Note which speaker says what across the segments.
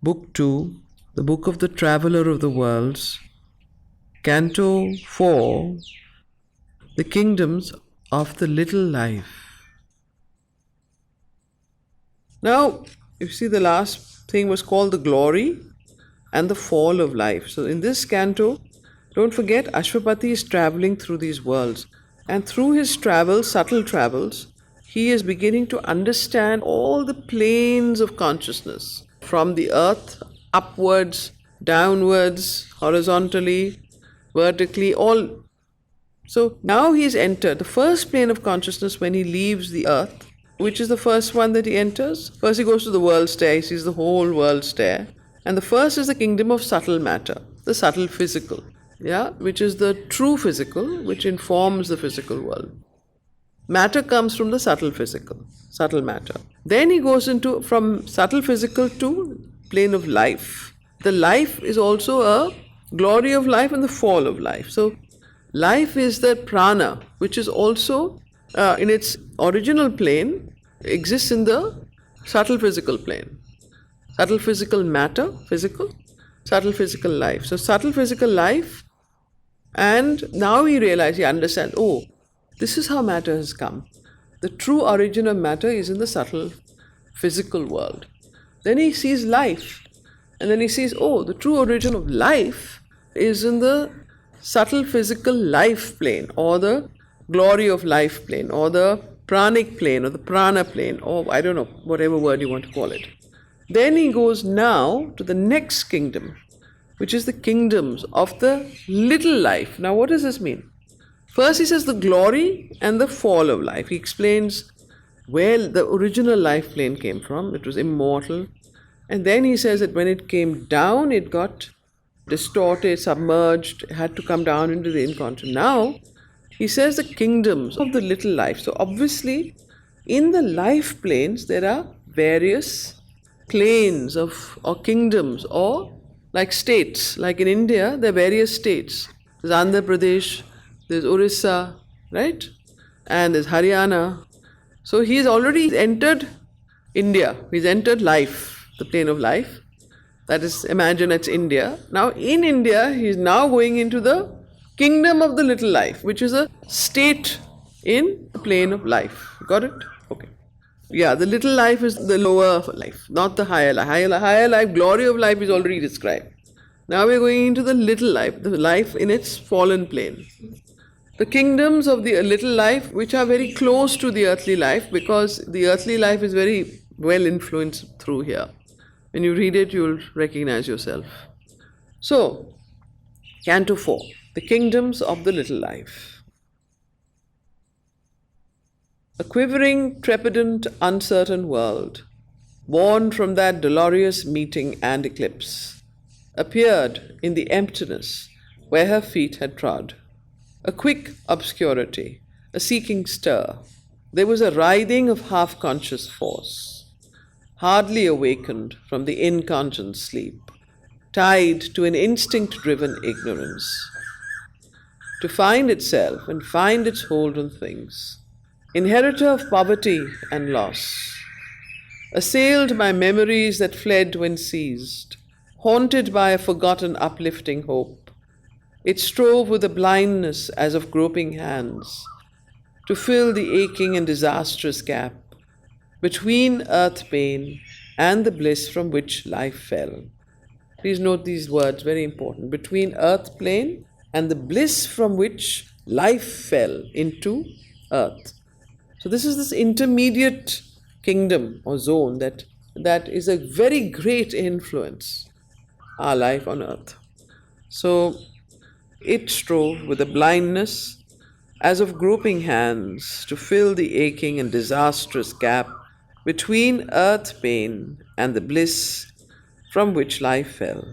Speaker 1: Book 2, the Book of the Traveller of the Worlds, Canto 4, the Kingdoms of the Little Life. Now, you see, the last thing was called the glory and the fall of life. So, in this canto, don't forget, Ashwapati is traveling through these worlds. And through his travels, subtle travels, he is beginning to understand all the planes of consciousness, from the earth upwards, downwards, horizontally, vertically, all. So now he's entered the first plane of consciousness when he leaves the earth. Which is the first one that he enters? First he goes to the world stair, he sees the whole world stair. And the first is the kingdom of subtle matter, the subtle physical, which is the true physical, which informs the physical world. Matter comes from the subtle physical, subtle matter. Then he goes from subtle physical to plane of life. The life is also a glory of life and the fall of life. So life is the prana, which is also in its original plane, exists in the subtle physical plane. Subtle physical matter, physical, subtle physical life. So subtle physical life, and now he understands, oh, this is how matter has come. The true origin of matter is in the subtle physical world. Then he sees life, and then he sees, oh, the true origin of life is in the subtle physical life plane, or the glory of life plane, or the pranic plane, or the prana plane, or I don't know, whatever word you want to call it. Then he goes now to the next kingdom, which is the kingdoms of the little life. Now, what does this mean? First, he says the glory and the fall of life. He explains where the original life plane came from. It was immortal. And then he says that when it came down, it got distorted, submerged, had to come down into the inconscient. Now, he says the kingdoms of the little life. So, obviously, in the life planes, there are various planes or kingdoms, or like states. Like in India, there are various states. There's Andhra Pradesh, there's Orissa, right? And there's Haryana. So he's already entered India. He's entered life, the plane of life. That is, imagine it's India. Now in India, he's now going into the kingdom of the little life, which is a state in the plane of life. Got it? Okay. Yeah, the little life is the lower life, not the higher life. Higher life, glory of life is already described. Now we're going into the little life, the life in its fallen plane. The kingdoms of the little life, which are very close to the earthly life, because the earthly life is very well influenced through here. When you read it, you'll recognize yourself. So, Canto 4, the kingdoms of the little life. A quivering, trepidant, uncertain world, born from that dolorous meeting and eclipse, appeared in the emptiness where her feet had trod. A quick obscurity, a seeking stir. There was a writhing of half-conscious force, hardly awakened from the inconscient sleep, tied to an instinct-driven ignorance, to find itself and find its hold on things, inheritor of poverty and loss, assailed by memories that fled when seized, haunted by a forgotten uplifting hope. It strove with a blindness as of groping hands to fill the aching and disastrous gap between earth pain and the bliss from which life fell. Please note these words, very important. Between earth plane and the bliss from which life fell into earth. So this is this intermediate kingdom or zone that is a very great influence our life on earth. So it strove with a blindness as of groping hands to fill the aching and disastrous gap between earth pain and the bliss from which life fell.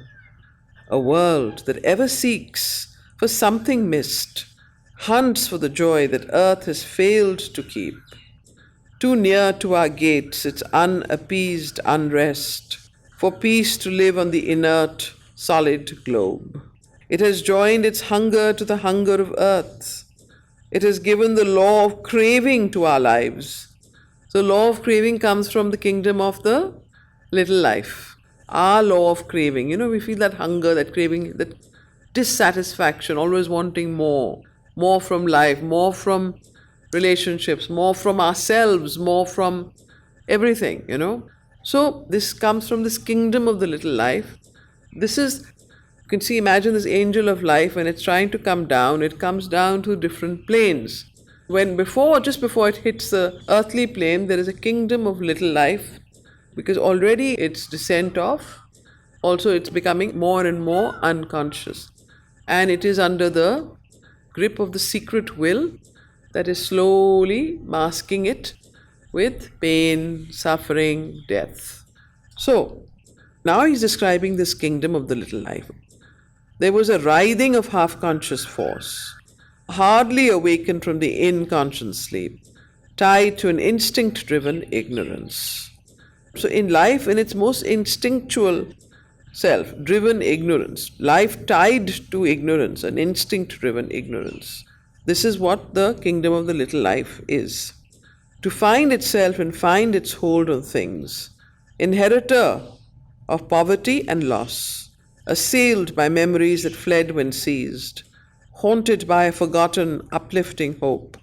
Speaker 1: A world that ever seeks for something missed, hunts for the joy that earth has failed to keep. Too near to our gates its unappeased unrest, for peace to live on the inert, solid globe. It has joined its hunger to the hunger of earth. It has given the law of craving to our lives. So law of craving comes from the kingdom of the little life. our law of craving. We feel that hunger, that craving, that dissatisfaction, always wanting more, more from life, more from relationships, more from ourselves, more from everything. So this comes from this kingdom of the little life. This is, you can see, imagine this angel of life, when it's trying to come down, it comes down to different planes. Just before it hits the earthly plane, there is a kingdom of little life, because already it's descent off. Also, it's becoming more and more unconscious. And it is under the grip of the secret will that is slowly masking it with pain, suffering, death. So, now he's describing this kingdom of the little life. There was a writhing of half conscious force, hardly awakened from the inconscious sleep, tied to an instinct driven ignorance. So, in life, in its most instinctual self, driven ignorance, life tied to ignorance, an instinct driven ignorance. This is what the kingdom of the little life is. To find itself and find its hold on things, inheritor of poverty and loss, assailed by memories that fled when seized, haunted by a forgotten, uplifting hope.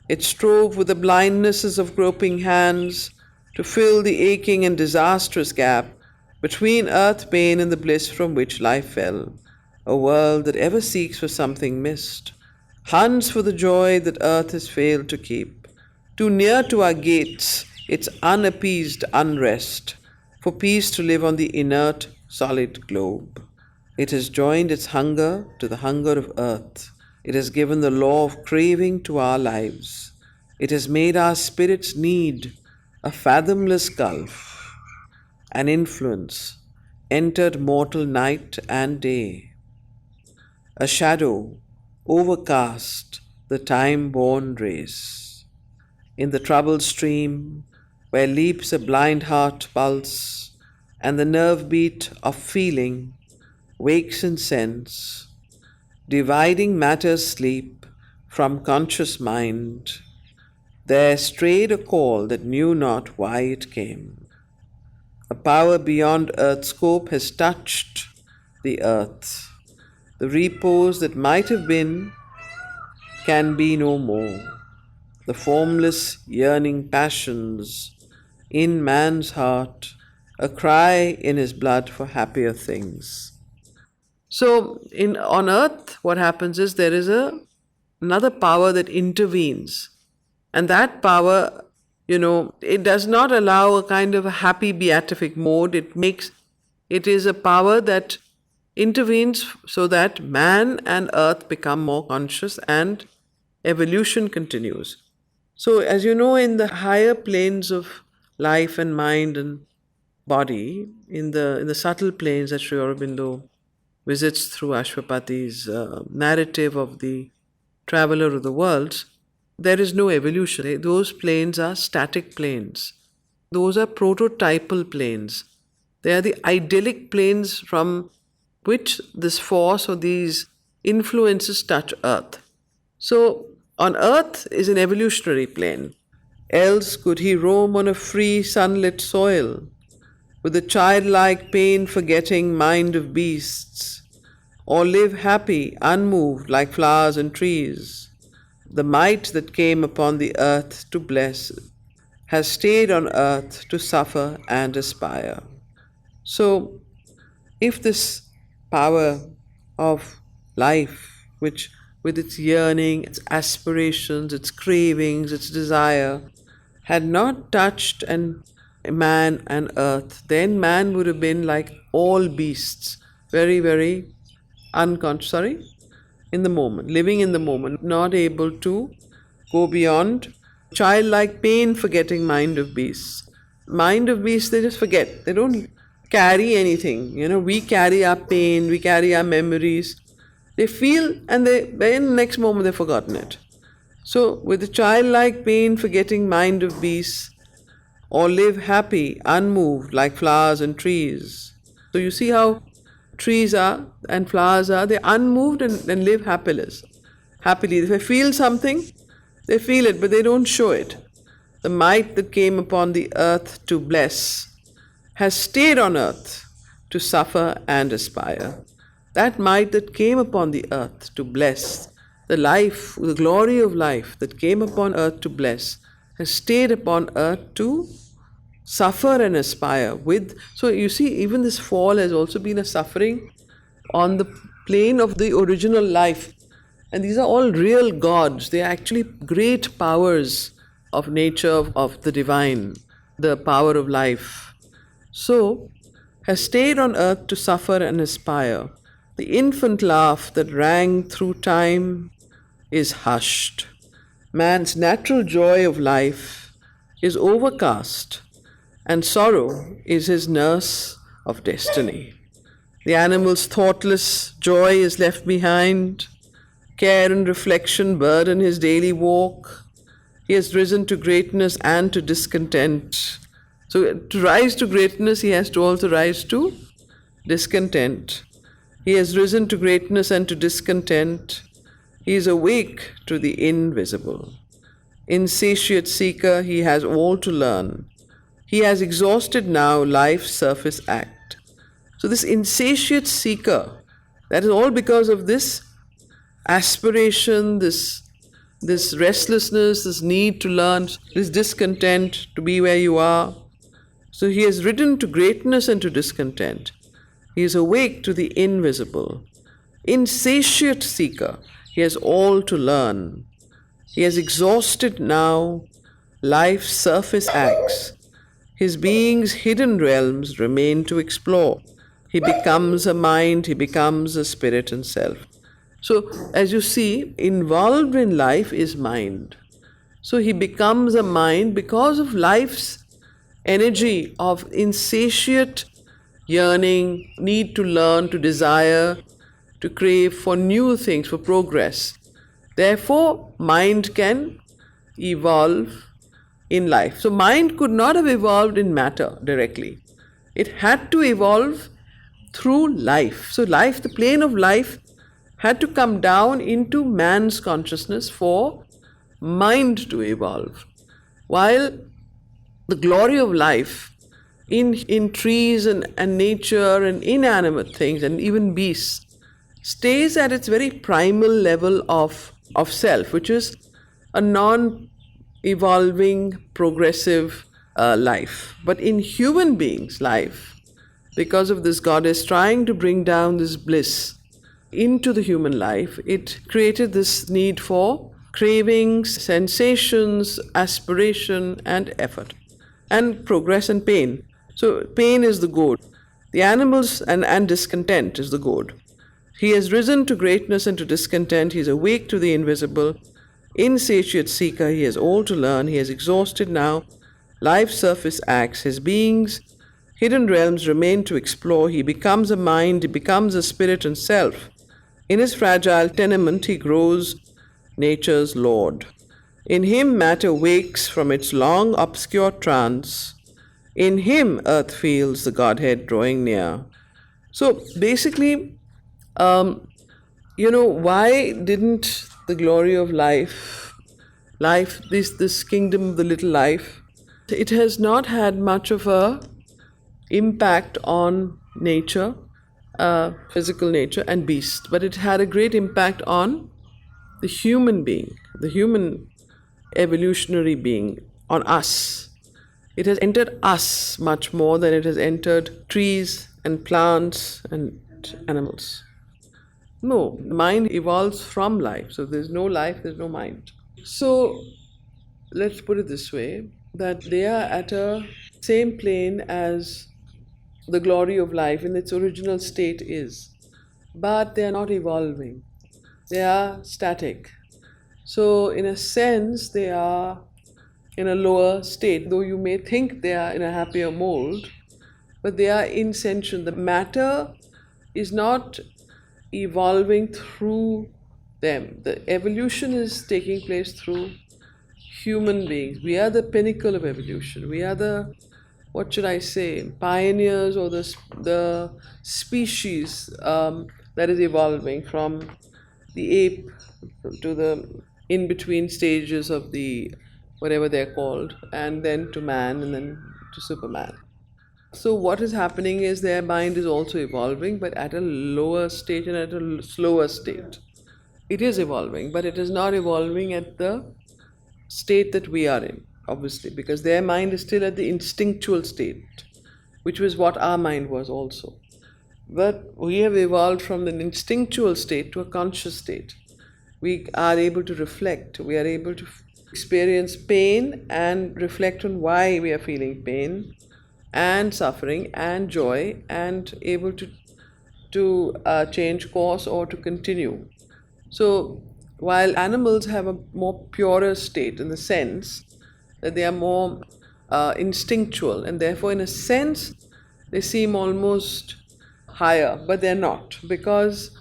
Speaker 1: It strove with the blindnesses of groping hands to fill the aching and disastrous gap between earth pain and the bliss from which life fell, a world that ever seeks for something missed, hunts for the joy that earth has failed to keep. Too near to our gates, its unappeased unrest, for peace to live on the inert, solid globe. It has joined its hunger to the hunger of earth. It has given the law of craving to our lives. It has made our spirits need a fathomless gulf. An influence entered mortal night and day. A shadow overcast the time-born race. In the troubled stream, where leaps a blind heart pulse, and the nerve beat of feeling wakes in sense, dividing matter's sleep from conscious mind, there strayed a call that knew not why it came. A power beyond earth's scope has touched the earth. The repose that might have been can be no more. The formless, yearning passions in man's heart, a cry in his blood for happier things. So, on earth, what happens is there is another power that intervenes, and that power, it does not allow a kind of a happy beatific mode. It is a power that intervenes so that man and earth become more conscious and evolution continues. So, as you know, in the higher planes of life and mind and body, in the subtle planes that Sri Aurobindo visits through Ashwapati's narrative of the traveler of the worlds, there is no evolution. Those planes are static planes. Those are prototypal planes. They are the idyllic planes from which this force or these influences touch earth. So, on earth is an evolutionary plane. Else could he roam on a free sunlit soil, with a childlike pain-forgetting mind of beasts, or live happy, unmoved like flowers and trees. The might that came upon the earth to bless has stayed on earth to suffer and aspire. So, if this power of life, which with its yearning, its aspirations, its cravings, its desire, had not touched man and earth, then man would have been like all beasts, very, very unconscious, in the moment, living in the moment, not able to go beyond childlike pain-forgetting mind of beasts. Mind of beasts, they just forget. They don't carry anything. We carry our pain, we carry our memories. They feel, and then the next moment they've forgotten it. So, with the childlike pain-forgetting mind of beasts, or live happy, unmoved like flowers and trees. So you see how trees are and flowers are, they're unmoved and live happily. If they feel something, they feel it, but they don't show it. The might that came upon the earth to bless has stayed on earth to suffer and aspire. That might that came upon the earth to bless, the life, the glory of life that came upon earth to bless, has stayed upon earth to suffer and aspire with. So you see, even this fall has also been a suffering on the plane of the original life. And these are all real gods. They are actually great powers of nature, of the divine, the power of life. So, has stayed on earth to suffer and aspire. The infant laugh that rang through time is hushed. Man's natural joy of life is overcast, and sorrow is his nurse of destiny. The animal's thoughtless joy is left behind. Care and reflection burden his daily walk. He has risen to greatness and to discontent. So, to rise to greatness, he has to also rise to discontent. He has risen to greatness and to discontent. He is awake to the invisible. Insatiate seeker, he has all to learn. He has exhausted now life's surface act. So, this insatiate seeker, that is all because of this aspiration, this restlessness, this need to learn, this discontent to be where you are. So he has risen to greatness and to discontent. He is awake to the invisible. Insatiate seeker, he has all to learn. He has exhausted now life's surface acts. His being's hidden realms remain to explore. He becomes a mind, he becomes a spirit and self. So, as you see, involved in life is mind. So he becomes a mind because of life's energy of insatiate yearning, need to learn, to desire, to crave for new things, for progress. Therefore, mind can evolve in life. So mind could not have evolved in matter directly. It had to evolve through life. So life, the plane of life, had to come down into man's consciousness for mind to evolve. While the glory of life in trees and nature and inanimate things and even beasts stays at its very primal level of self, which is a non-evolving, progressive life. But in human beings' life, because of this goddess trying to bring down this bliss into the human life, it created this need for cravings, sensations, aspiration, and effort, and progress and pain. So, pain is the goad. The animals and discontent is the goad. He has risen to greatness and to discontent. He is awake to the invisible. Insatiate seeker, he has all to learn. He has exhausted now life's surface acts. His being's hidden realms remain to explore. He becomes a mind, he becomes a spirit and self. In his fragile tenement, he grows nature's lord. In him, matter wakes from its long obscure trance. In him, earth feels the Godhead drawing near. So basically, why didn't the glory of life, this kingdom of the little life, it has not had much of a impact on nature, physical nature and beast, but it had a great impact on the human being, the human evolutionary being, on us. It has entered us much more than it has entered trees and plants and animals. No, the mind evolves from life. So there's no life, there's no mind. So let's put it this way, that they are at a same plane as the glory of life in its original state is. But they are not evolving. They are static. So in a sense, they are in a lower state, though you may think they are in a happier mold, but they are insentient. The matter is not evolving through them. The evolution is taking place through human beings. We are the pinnacle of evolution. We are the, what should I say, pioneers, or the species that is evolving from the ape to the in-between stages of the whatever they're called, and then to man, and then to Superman. So what is happening is their mind is also evolving, but at a lower stage and at a slower state. It is evolving, but it is not evolving at the state that we are in, obviously, because their mind is still at the instinctual state, which was what our mind was also. But we have evolved from the instinctual state to a conscious state. We are able to reflect, we are able to experience pain and reflect on why we are feeling pain and suffering and joy, and able to change course or to continue. So while animals have a more purer state in the sense that they are more instinctual, and therefore, in a sense, they seem almost higher, but they're not, because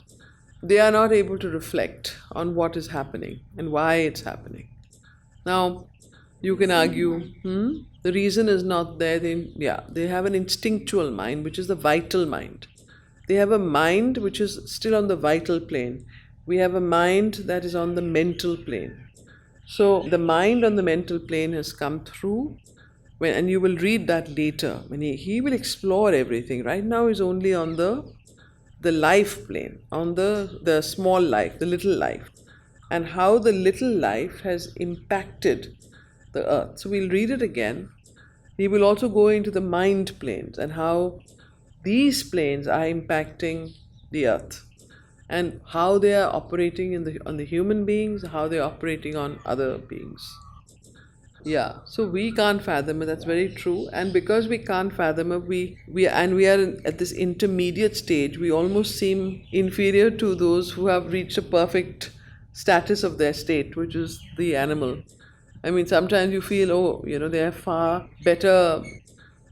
Speaker 1: they are not able to reflect on what is happening and why it's happening. Now, you can argue, the reason is not there. They have an instinctual mind, which is the vital mind. They have a mind which is still on the vital plane. We have a mind that is on the mental plane. So the mind on the mental plane has come through, and you will read that later. When he will explore everything. Right now he's only on the life plane, on the small life, the little life, and how the little life has impacted the earth. So we'll read it again. He will also go into the mind planes and how these planes are impacting the earth, and how they are operating on the human beings, how they are operating on other beings. Yeah, so we can't fathom it. That's very true. And because we can't fathom it, we are at this intermediate stage. We almost seem inferior to those who have reached a perfect status of their state, which is the animal. I mean, sometimes you feel, oh, they are far better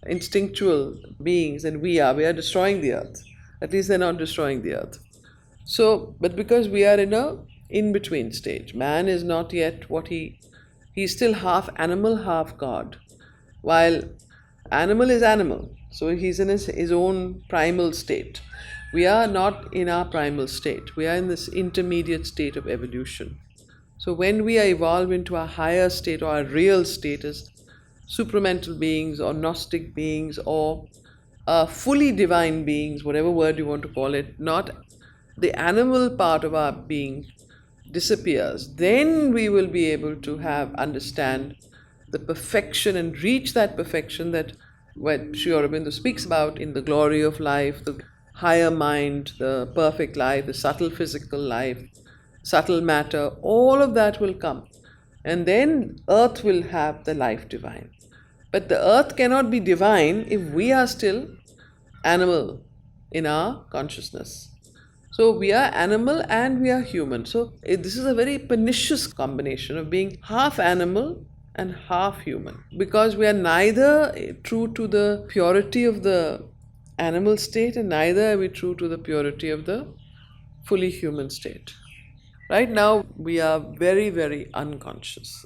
Speaker 1: instinctual beings than we are. We are destroying the earth. At least they're not destroying the earth. So, but because we are in a in-between stage, man is not yet he's still half animal, half God. While animal is animal, so he's in his own primal state. We are not in our primal state. We are in this intermediate state of evolution. So when we are evolved into a higher state, or a real state, as supramental beings or Gnostic beings or fully divine beings, whatever word you want to call it, not the animal part of our being disappears, then we will be able to understand the perfection and reach that perfection that what Sri Aurobindo speaks about in the glory of life, the higher mind, the perfect life, the subtle physical life, subtle matter, all of that will come. And then earth will have the life divine. But the earth cannot be divine if we are still animal in our consciousness. So we are animal and we are human. So this is a very pernicious combination of being half animal and half human, because we are neither true to the purity of the animal state, and neither are we true to the purity of the fully human state. Right now we are very, very unconscious.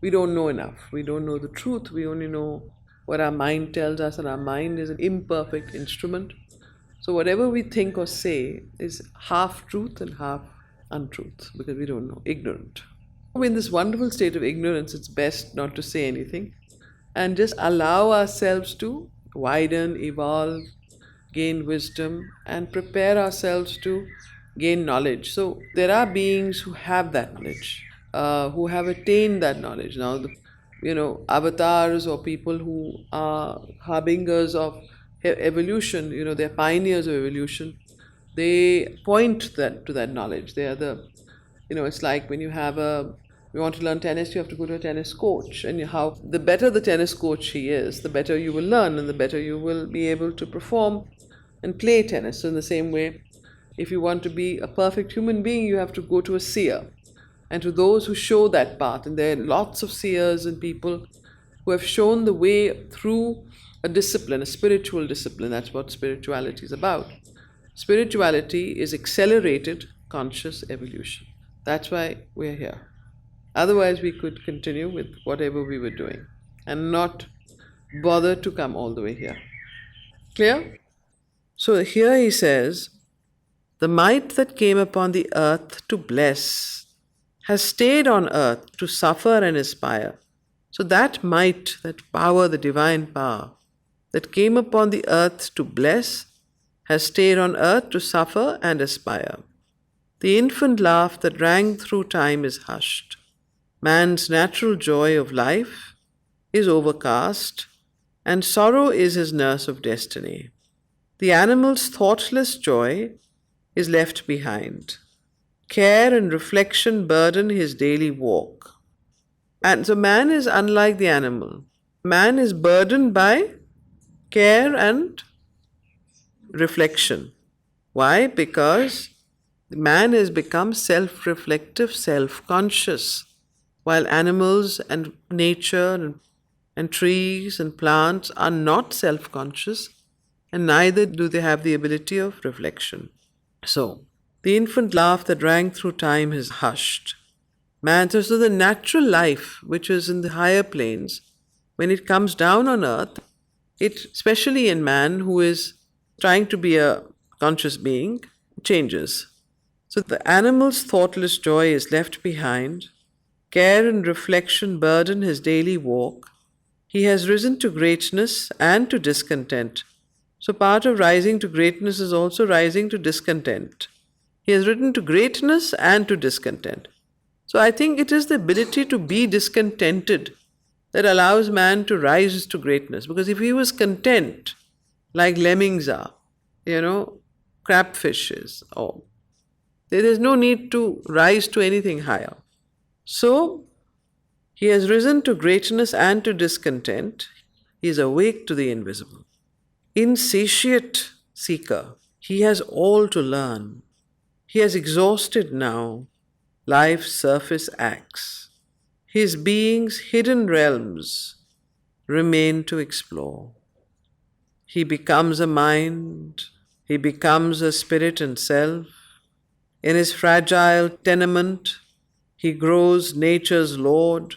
Speaker 1: We don't know enough. We don't know the truth. We only know what our mind tells us, and our mind is an imperfect instrument. So whatever we think or say is half truth and half untruth, because we don't know, ignorant. In this wonderful state of ignorance, it's best not to say anything and just allow ourselves to widen, evolve, gain wisdom, and prepare ourselves to gain knowledge. So there are beings who have that knowledge, who have attained that knowledge. Now, avatars or people who are harbingers of evolution, they're pioneers of evolution. They point to that knowledge. They are it's like when you want to learn tennis, you have to go to a tennis coach. And how the better the tennis coach he is, the better you will learn and the better you will be able to perform and play tennis. So in the same way, if you want to be a perfect human being, you have to go to a seer. And to those who show that path, and there are lots of seers and people who have shown the way through a discipline, a spiritual discipline. That's what spirituality is about. Spirituality is accelerated conscious evolution. That's why we're here. Otherwise, we could continue with whatever we were doing and not bother to come all the way here. Clear? So here he says, the might that came upon the earth to bless has stayed on earth to suffer and aspire. So that might, that power, the divine power, that came upon the earth to bless has stayed on earth to suffer and aspire. The infant laugh that rang through time is hushed. Man's natural joy of life is overcast, and sorrow is his nurse of destiny. The animal's thoughtless joy is left behind. Care and reflection burden his daily walk. And so man is unlike the animal. Man is burdened by care and reflection. Why? Because man has become self-reflective, self-conscious, while animals and nature and trees and plants are not self-conscious, and neither do they have the ability of reflection. So, the infant laugh that rang through time is hushed. Man, so the natural life, which is in the higher planes, when it comes down on earth, especially in man who is trying to be a conscious being, changes. So the animal's thoughtless joy is left behind. Care and reflection burden his daily walk. He has risen to greatness and to discontent. So part of rising to greatness is also rising to discontent. He has risen to greatness and to discontent. So I think it is the ability to be discontented that allows man to rise to greatness. Because if he was content, like lemmings are, crabfishes, or there is no need to rise to anything higher. So he has risen to greatness and to discontent. He is awake to the invisible. Insatiate seeker, he has all to learn. He has exhausted now life's surface acts. His being's hidden realms remain to explore. He becomes a mind, he becomes a spirit and self. In his fragile tenement, he grows nature's lord.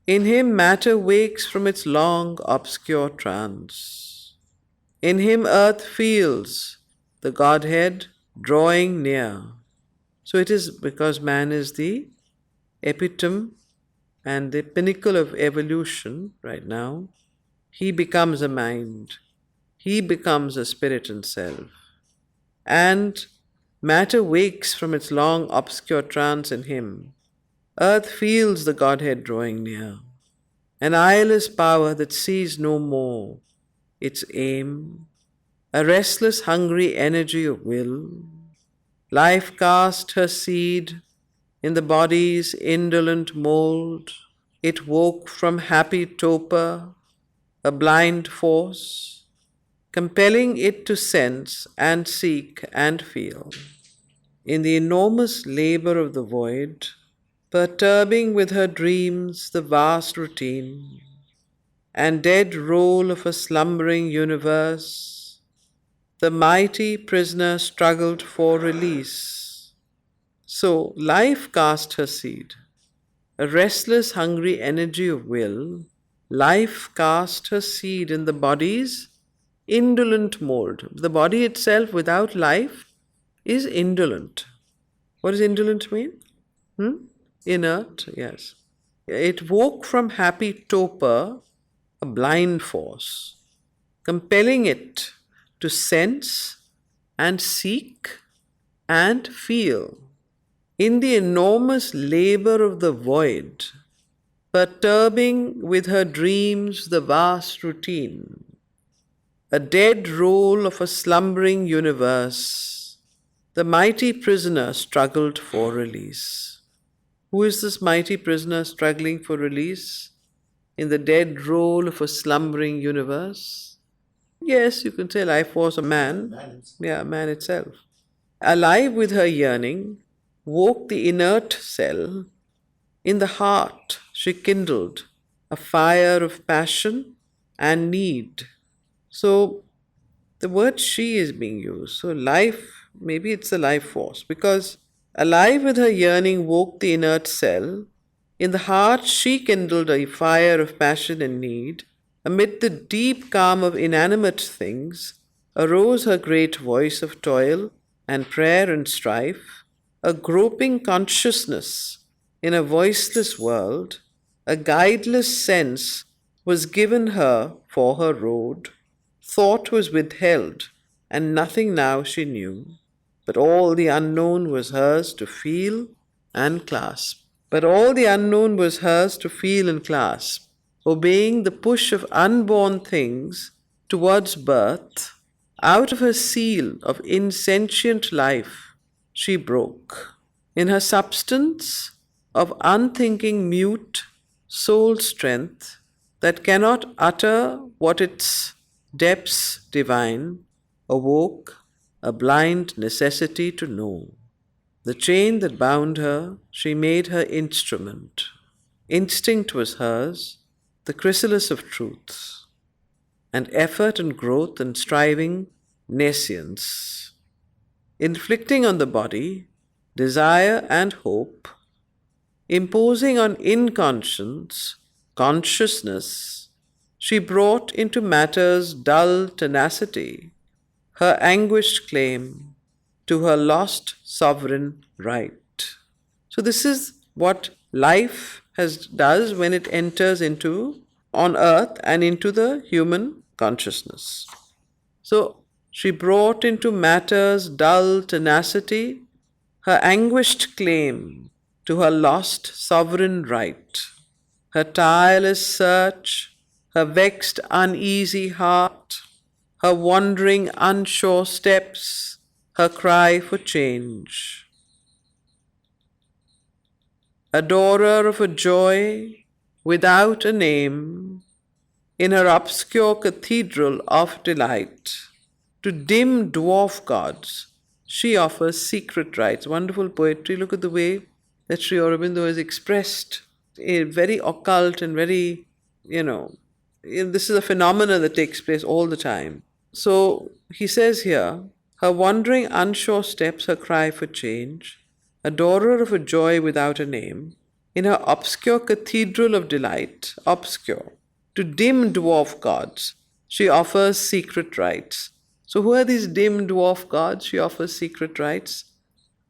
Speaker 1: In him matter wakes from its long obscure trance. In him earth feels the Godhead drawing near. So it is because man is the epitome and the pinnacle of evolution right now. He becomes a mind. He becomes a spirit and self. And matter wakes from its long obscure trance in him. Earth feels the Godhead drawing near. An eyeless power that sees no more its aim. A restless, hungry energy of will. Life cast her seed in the body's indolent mold. It woke from happy torpor, a blind force, compelling it to sense and seek and feel. In the enormous labor of the void, perturbing with her dreams the vast routine and dead roll of a slumbering universe, the mighty prisoner struggled for release. So life cast her seed, a restless, hungry energy of will. Life cast her seed in the body's indolent mold. The body itself without life is indolent. What does indolent mean? Inert, yes. It woke from happy torpor, a blind force, compelling it to sense and seek and feel. In the enormous labor of the void, perturbing with her dreams the vast routine, a dead roll of a slumbering universe, the mighty prisoner struggled for release. Who is this mighty prisoner struggling for release in the dead roll of a slumbering universe? Yes, you can say life was a man. Yeah, man itself. Alive with her yearning, woke the inert cell. In the heart she kindled a fire of passion and need. So the word she is being used. So life, maybe it's the life force, because alive with her yearning woke the inert cell. In the heart she kindled a fire of passion and need. Amid the deep calm of inanimate things arose her great voice of toil and prayer and strife, a groping consciousness in a voiceless world. A guideless sense was given her for her road. Thought was withheld, and nothing now she knew, but all the unknown was hers to feel and clasp. But all the unknown was hers to feel and clasp, obeying the push of unborn things towards birth. Out of her seal of insentient life she broke. In her substance of unthinking mute soul strength that cannot utter what its depths divine awoke a blind necessity to know. The chain that bound her, she made her instrument. Instinct was hers, the chrysalis of truth, and effort and growth and striving nescience. Inflicting on the body desire and hope, imposing on inconscience consciousness, she brought into matter's dull tenacity her anguished claim to her lost sovereign right. So this is what life does when it enters into on earth and into the human consciousness. So she brought into matter's dull tenacity her anguished claim to her lost sovereign right, her tireless search, her vexed uneasy heart, her wandering unsure steps, her cry for change. Adorer of a joy without a name, in her obscure cathedral of delight, to dim dwarf gods, she offers secret rites. Wonderful poetry. Look at the way that Sri Aurobindo has expressed a very occult and very, this is a phenomena that takes place all the time. So he says here, her wandering unsure steps, her cry for change, adorer of a joy without a name, in her obscure cathedral of delight, obscure, to dim dwarf gods, she offers secret rites. So who are these dim dwarf gods? She offers secret rites.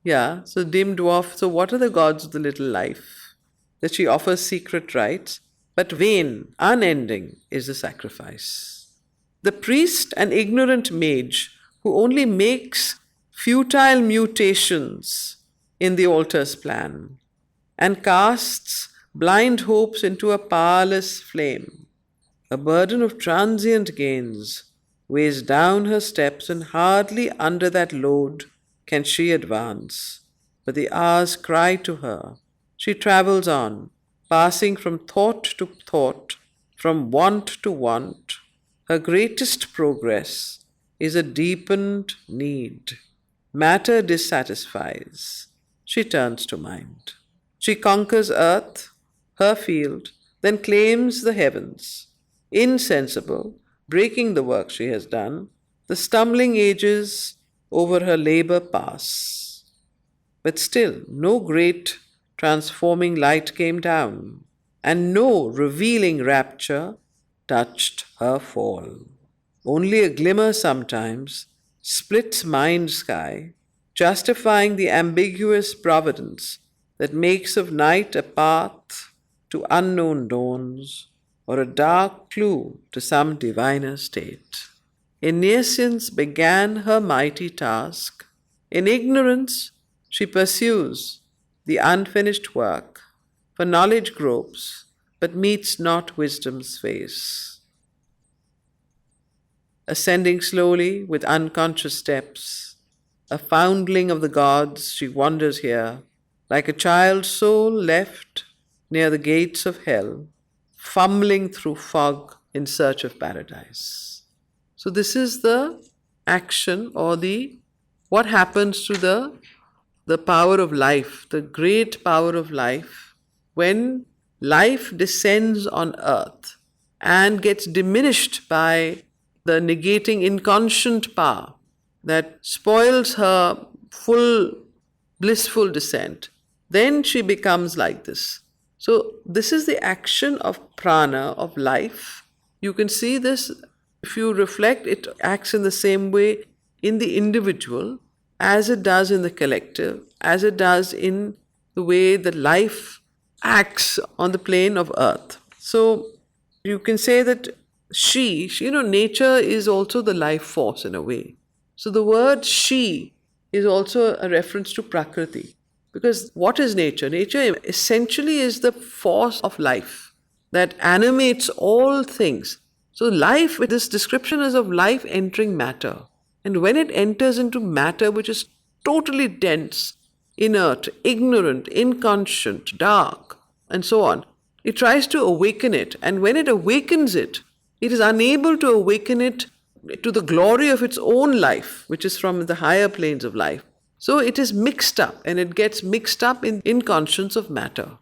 Speaker 1: Yeah, so dim dwarf, so what are the gods of the little life? That she offers secret rites, but vain, unending is the sacrifice. The priest and ignorant mage who only makes futile mutations in the altar's plan and casts blind hopes into a powerless flame. A burden of transient gains weighs down her steps, and hardly under that load can she advance. But the hours cry to her. She travels on, passing from thought to thought, from want to want. Her greatest progress is a deepened need. Matter dissatisfies. She turns to mind. She conquers earth, her field, then claims the heavens. Insensible, breaking the work she has done, the stumbling ages over her labor pass. But still, no great transforming light came down, and no revealing rapture touched her fall. Only a glimmer sometimes splits mind's sky, justifying the ambiguous providence that makes of night a path to unknown dawns, or a dark clue to some diviner state. In nescience began her mighty task. In ignorance she pursues the unfinished work, for knowledge gropes, but meets not wisdom's face. Ascending slowly with unconscious steps, a foundling of the gods, she wanders here, like a child soul left near the gates of hell, fumbling through fog in search of paradise. So this is the action or what happens to the power of life, the great power of life, when life descends on earth and gets diminished by the negating inconscient power that spoils her full blissful descent. Then she becomes like this. So this is the action of prana, of life. You can see this, if you reflect, it acts in the same way in the individual as it does in the collective, as it does in the way that life acts on the plane of earth. So you can say that nature is also the life force in a way. So the word she is also a reference to Prakriti. Because what is nature? Nature essentially is the force of life that animates all things. So life, this description is of life entering matter. And when it enters into matter, which is totally dense, inert, ignorant, inconscient, dark, and so on, it tries to awaken it. And when it awakens it, it is unable to awaken it to the glory of its own life, which is from the higher planes of life. So it is mixed up, and it gets mixed up in inconscience of matter.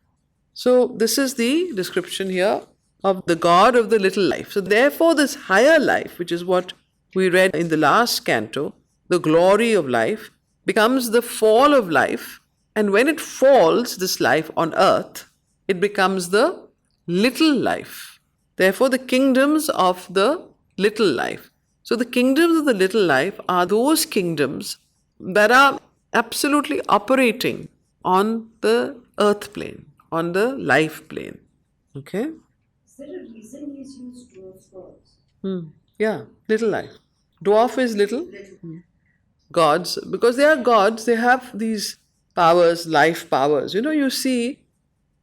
Speaker 1: So this is the description here of the God of the little life. So therefore this higher life, which is what we read in the last canto, the glory of life, becomes the fall of life. And when it falls, this life on earth, it becomes the little life. Therefore the kingdoms of the little life. So the kingdoms of the little life are those kingdoms that are absolutely operating on the earth plane, on the life plane. Okay?
Speaker 2: Is there a reason he's used dwarf gods?
Speaker 1: Yeah, little life. Dwarf is little. Gods, because they are gods, they have these powers, life powers. You see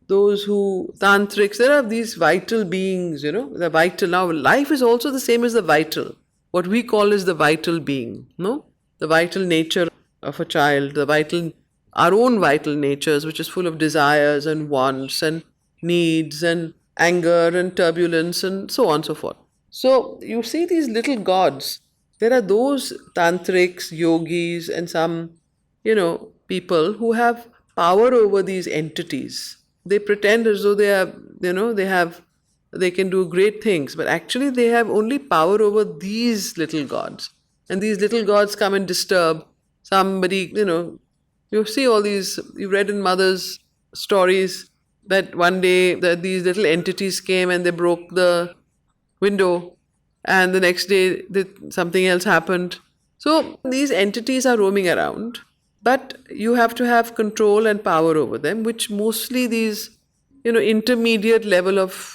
Speaker 1: those who, tantrics, there are these vital beings, the vital. Now, life is also the same as the vital. What we call is the vital being, no? The vital nature of a child, our own vital natures, which is full of desires and wants and needs and anger and turbulence and so on and so forth. So you see these little gods. There are those tantrics, yogis, and some, people who have power over these entities. They pretend as though they are, they can do great things, but actually they have only power over these little gods. And these little gods come and disturb somebody, you see all these, you read in Mother's stories that one day that these little entities came and they broke the window, and the next day something else happened. So these entities are roaming around, but you have to have control and power over them, which mostly these, intermediate level of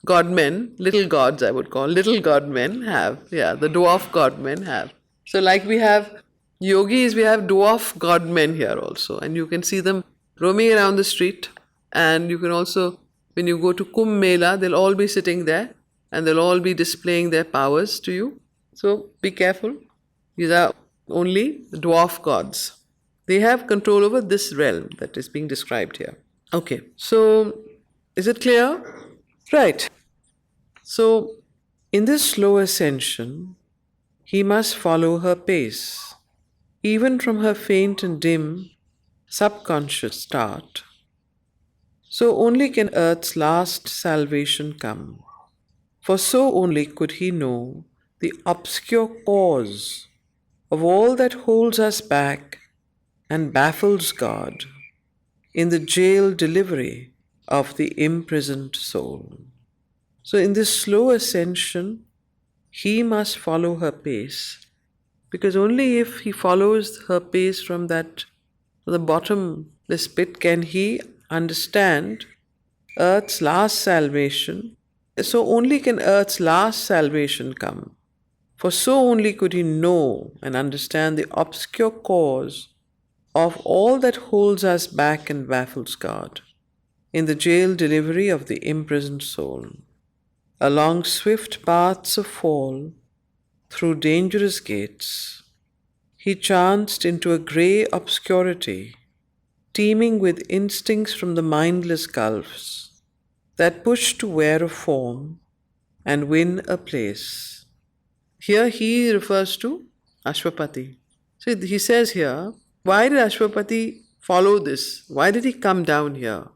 Speaker 1: godmen, little gods I would call, little godmen have. Yeah, the dwarf godmen have. So like we have yogis, we have dwarf godmen here also, and you can see them roaming around the street. And you can also, when you go to Kumbh Mela, they'll all be sitting there and they'll all be displaying their powers to you. So be careful. These are only dwarf gods. They have control over this realm that is being described here. Okay, so is it clear? Right. So in this slow ascension, he must follow her pace, even from her faint and dim subconscious start. So only can earth's last salvation come, for so only could he know the obscure cause of all that holds us back and baffles God in the jail delivery of the imprisoned soul. So in this slow ascension, he must follow her pace, because only if he follows her pace from the bottomless pit can he understand earth's last salvation. So only can earth's last salvation come, for so only could he know and understand the obscure cause of all that holds us back and baffles God in the jail delivery of the imprisoned soul. Along swift paths of fall, through dangerous gates, he chanced into a grey obscurity, teeming with instincts from the mindless gulfs that push to wear a form and win a place. Here he refers to Ashwapati. So he says here, why did Ashwapati follow this? Why did he come down here?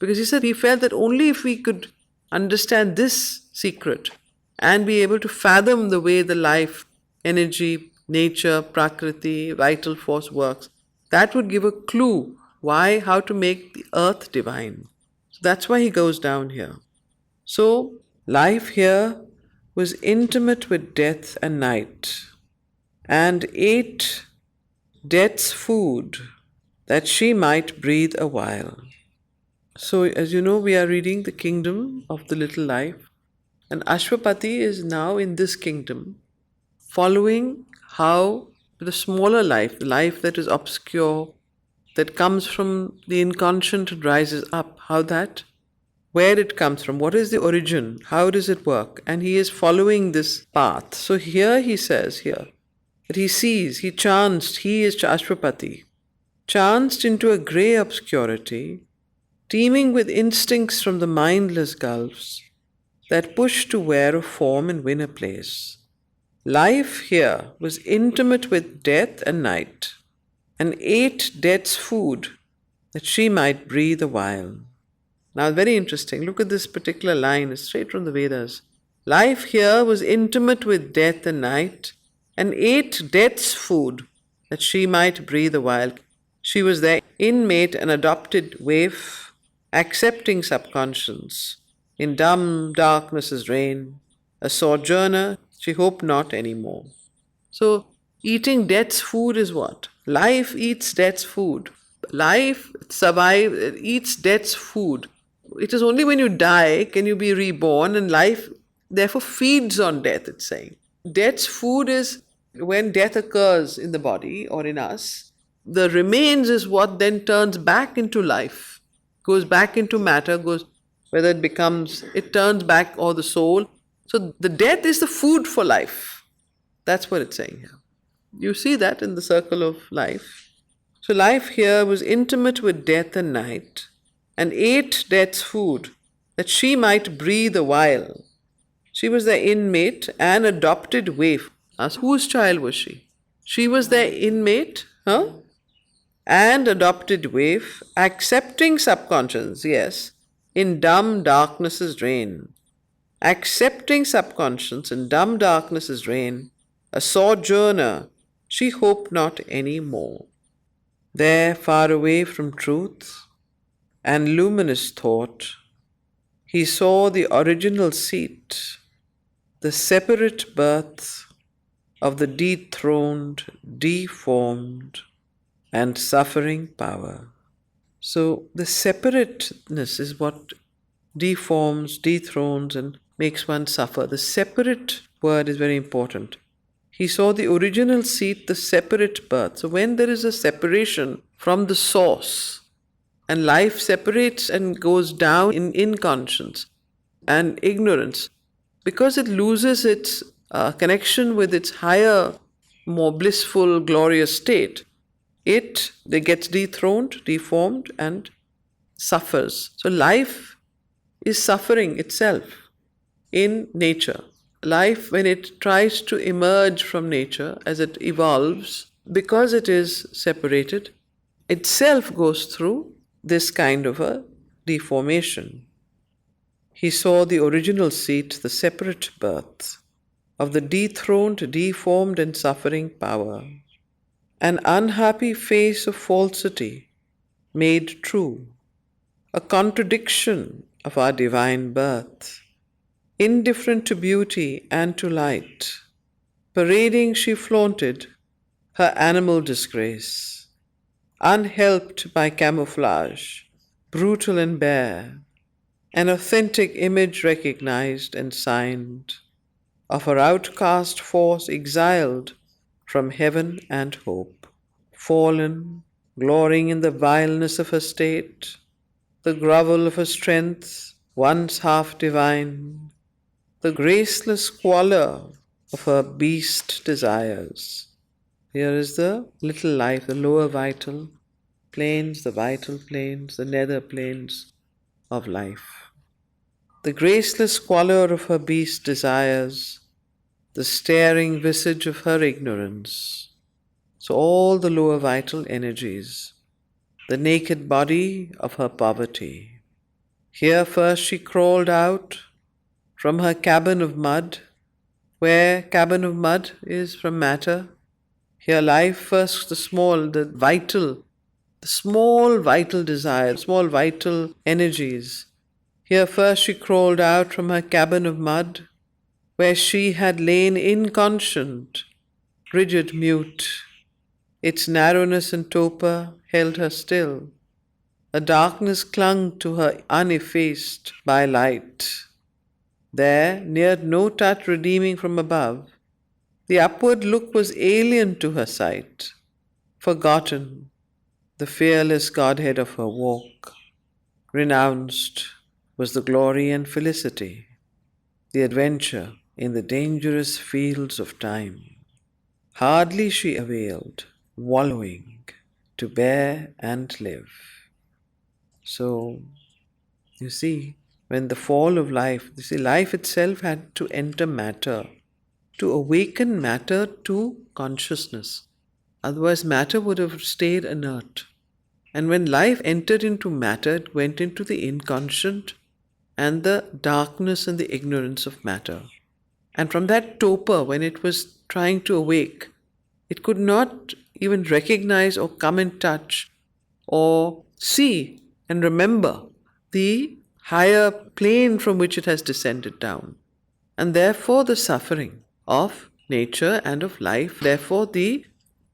Speaker 1: Because he said he felt that only if we could understand this secret and be able to fathom the way the life, energy, nature, prakriti, vital force works, that would give a clue how to make the earth divine. So that's why he goes down here. So life here was intimate with death and night, and ate death's food that she might breathe a while. So as you know, we are reading the kingdom of the little life. And Ashwapati is now in this kingdom, following how the smaller life, the life that is obscure, that comes from the inconscient and rises up, how that, where it comes from, what is the origin, how does it work, and he is following this path. So here he says here that he sees, he chanced, he is Ashwapati, chanced into a grey obscurity, teeming with instincts from the mindless gulfs that push to wear a form and win a place. Life here was intimate with death and night, and ate death's food that she might breathe a while. Now, very interesting. Look at this particular line, it's straight from the Vedas. Life here was intimate with death and night, and ate death's food that she might breathe a while. She was their inmate and adopted waif, accepting subconscious. In dumb darkness's reign, a sojourner, she hoped not any more. So, eating death's food is what? Life eats death's food. Life survives, eats death's food. It is only when you die can you be reborn, and life therefore feeds on death, it's saying. Death's food is when death occurs in the body or in us, the remains is what then turns back into life, goes back into matter, goes whether it becomes, it turns back, or the soul. So the death is the food for life. That's what it's saying here. You see that in the circle of life. So life here was intimate with death and night, and ate death's food that she might breathe a while. She was their inmate and adopted waif. Ask, whose child was she? She was their inmate, and adopted waif, accepting subconscious, yes, in dumb darkness's reign. Accepting subconscious in dumb darkness's reign, a sojourner, she hoped not any more. There, far away from truth and luminous thought, he saw the original seat, the separate birth of the dethroned, deformed, and suffering power. So the separateness is what deforms, dethrones, and makes one suffer. The separate word is very important. He saw the original seat, the separate birth. So when there is a separation from the source, and life separates and goes down in inconscience and ignorance, because it loses its connection with its higher, more blissful, glorious state, it gets dethroned, deformed, and suffers. So life is suffering itself in nature. Life, when it tries to emerge from nature as it evolves, because it is separated, itself goes through this kind of a deformation. He saw the original seat, the separate birth of the dethroned, deformed, and suffering power, an unhappy face of falsity made true, a contradiction of our divine birth, indifferent to beauty and to light. Parading, she flaunted her animal disgrace, unhelped by camouflage, brutal and bare, an authentic image recognized and signed of her outcast force exiled from heaven and hope, fallen, glorying in the vileness of her state, the grovel of her strength, once half divine, the graceless squalor of her beast desires. Here is the little life, the lower vital planes, the vital planes, the nether planes of life. The graceless squalor of her beast desires, the staring visage of her ignorance. So all the lower vital energies, the naked body of her poverty. Here first she crawled out from her cabin of mud, where cabin of mud is from matter. Here life first, the small, the vital, the small vital desires, small vital energies. Here first she crawled out from her cabin of mud, where she had lain inconscient, rigid, mute. Its narrowness and torpor held her still. A darkness clung to her uneffaced by light. There neared no touch redeeming from above. The upward look was alien to her sight, forgotten the fearless godhead of her walk. Renounced was the glory and felicity, the adventure in the dangerous fields of time. Hardly she availed, wallowing, to bear and live. So, you see, when the fall of life, you see, life itself had to enter matter, to awaken matter to consciousness. Otherwise, matter would have stayed inert. And when life entered into matter, it went into the inconscient and the darkness and the ignorance of matter. And from that torpor, when it was trying to awake, it could not even recognize or come in touch or see and remember the higher plane from which it has descended down. And therefore the suffering of nature and of life, therefore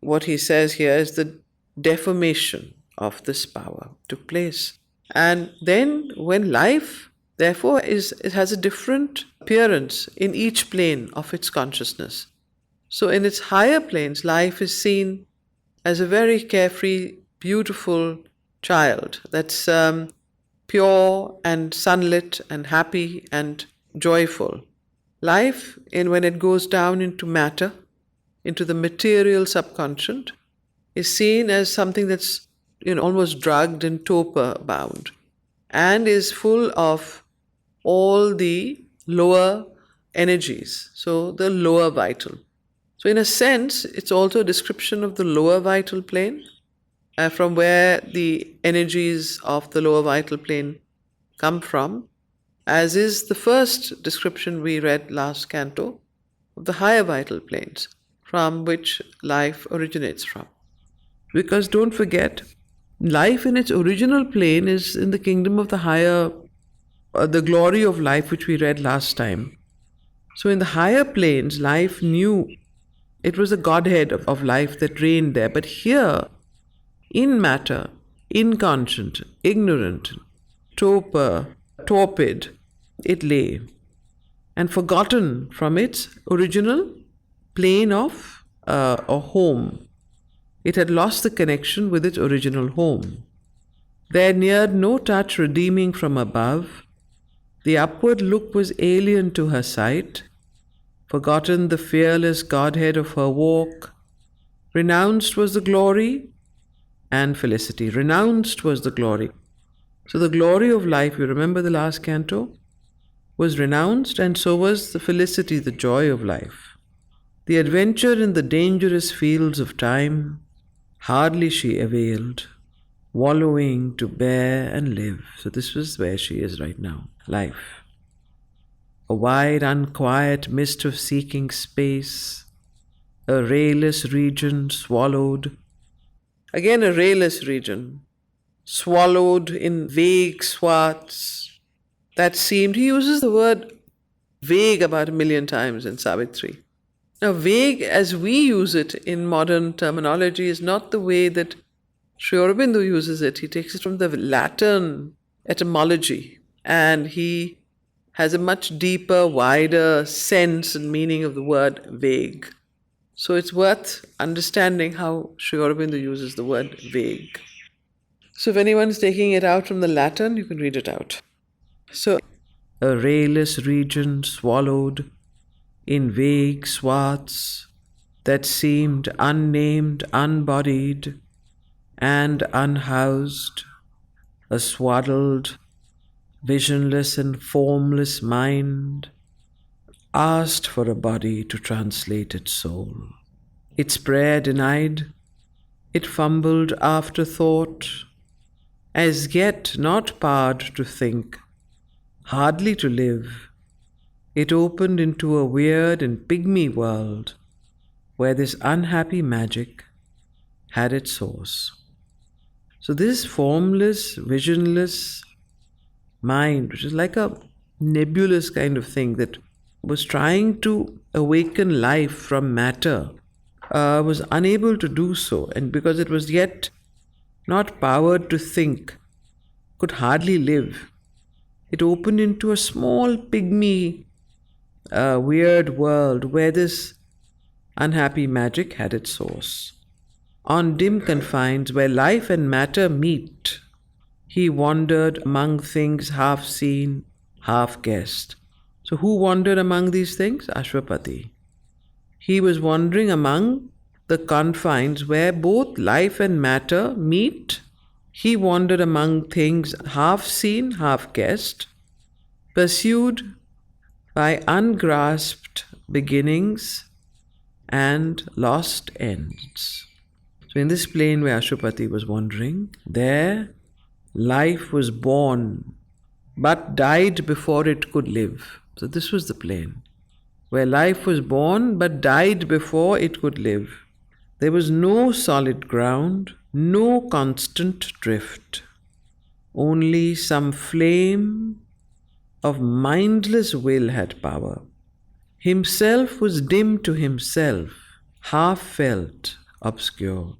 Speaker 1: what he says here is the deformation of this power took place. And then when life, therefore, it has a different appearance in each plane of its consciousness. So in its higher planes, life is seen as a very carefree, beautiful child that's pure and sunlit and happy and joyful. Life, when it goes down into matter, into the material subconscious, is seen as something that's almost drugged and torpor bound, and is full of all the lower energies, so the lower vital. So in a sense, it's also a description of the lower vital plane, from where the energies of the lower vital plane come from, as is the first description we read last canto of the higher vital planes, from which life originates from. Because don't forget, life in its original plane is in the kingdom of the higher, the glory of life, which we read last time. So in the higher planes, life knew it was the Godhead of life that reigned there. But here, in matter, inconscient, ignorant, torpid, it lay, and forgotten from its original plane of a home. It had lost the connection with its original home. There neared no touch redeeming from above. The upward look was alien to her sight, forgotten the fearless Godhead of her walk. Renounced was the glory and felicity. Renounced was the glory. So the glory of life, you remember the last canto, was renounced, and so was the felicity, the joy of life. The adventure in the dangerous fields of time, hardly she availed, wallowing to bear and live. So this was where she is right now, life. A wide, unquiet mist of seeking space, a rayless region swallowed. Again, a rayless region, swallowed in vague swaths that seemed, he uses the word vague about 1,000,000 times in Savitri. Now, vague as we use it in modern terminology is not the way that Sri Aurobindo uses it. He takes it from the Latin etymology, and he has a much deeper, wider sense and meaning of the word vague. So it's worth understanding how Sri Aurobindo uses the word vague. So if anyone's taking it out from the Latin, you can read it out. So, a rayless region swallowed in vague swaths that seemed unnamed, unbodied, and unhoused, a swaddled, visionless and formless mind asked for a body to translate its soul. Its prayer denied, it fumbled afterthought, as yet not powered to think, hardly to live. It opened into a weird and pygmy world where this unhappy magic had its source. So this formless, visionless mind, which is like a nebulous kind of thing that was trying to awaken life from matter, was unable to do so. And because it was yet not powered to think, could hardly live, it opened into a small pygmy a weird world where this unhappy magic had its source. On dim confines where life and matter meet, he wandered among things half seen, half guessed. So, who wandered among these things? Ashwapati. He was wandering among the confines where both life and matter meet. He wandered among things half seen, half guessed, pursued by ungrasped beginnings and lost ends. So, in this plane where Ashwapati was wandering, there life was born but died before it could live. So, this was the plane where life was born but died before it could live. There was no solid ground, no constant drift, only some flame of mindless will had power. Himself was dim to himself, half felt, obscure.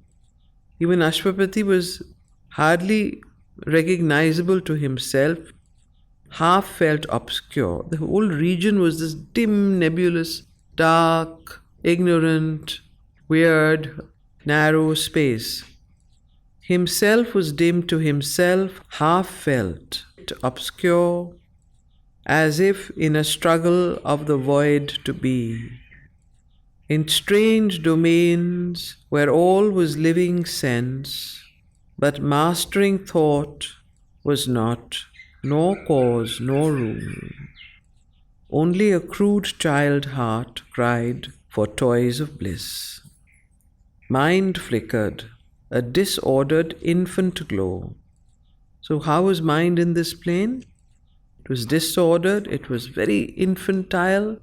Speaker 1: Even Ashwapati was hardly recognizable to himself, half felt obscure. The whole region was this dim, nebulous, dark, ignorant, weird, narrow space. Himself was dim to himself, half felt, obscure, as if in a struggle of the void to be. In strange domains where all was living sense, but mastering thought was not, nor cause, nor rule. Only a crude child heart cried for toys of bliss. Mind flickered, a disordered infant glow. So, how was mind in this plane? It was disordered, it was very infantile,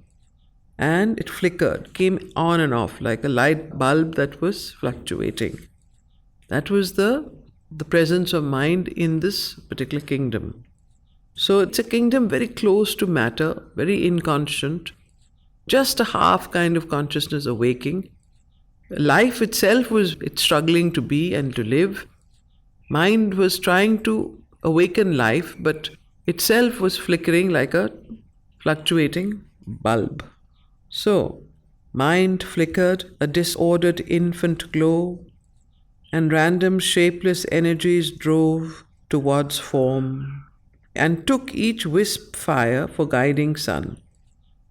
Speaker 1: and it flickered, came on and off like a light bulb that was fluctuating. That was the presence of mind in this particular kingdom. So it's a kingdom very close to matter, very inconscient, just a half kind of consciousness awaking. Life itself was struggling to be and to live. Mind was trying to awaken life, but itself was flickering like a fluctuating bulb. So, mind flickered, a disordered infant glow, and random shapeless energies drove towards form and took each wisp fire for guiding sun.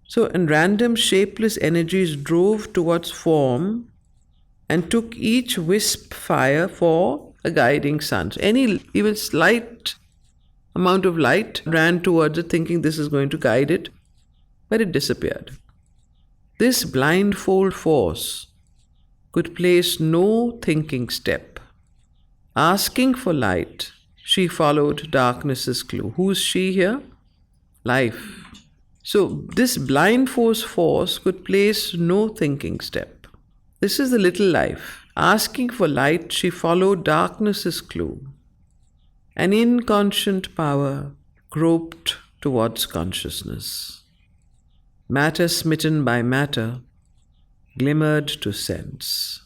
Speaker 1: So, and random shapeless energies drove towards form and took each wisp fire for a guiding sun. So, any even slight amount of light ran towards it, thinking this is going to guide it, but it disappeared. This blindfold force could place no thinking step. Asking for light, she followed darkness's clue. Who's she here? Life. So this blind force could place no thinking step. This is the little life. Asking for light, she followed darkness's clue. An inconscient power groped towards consciousness. Matter smitten by matter glimmered to sense.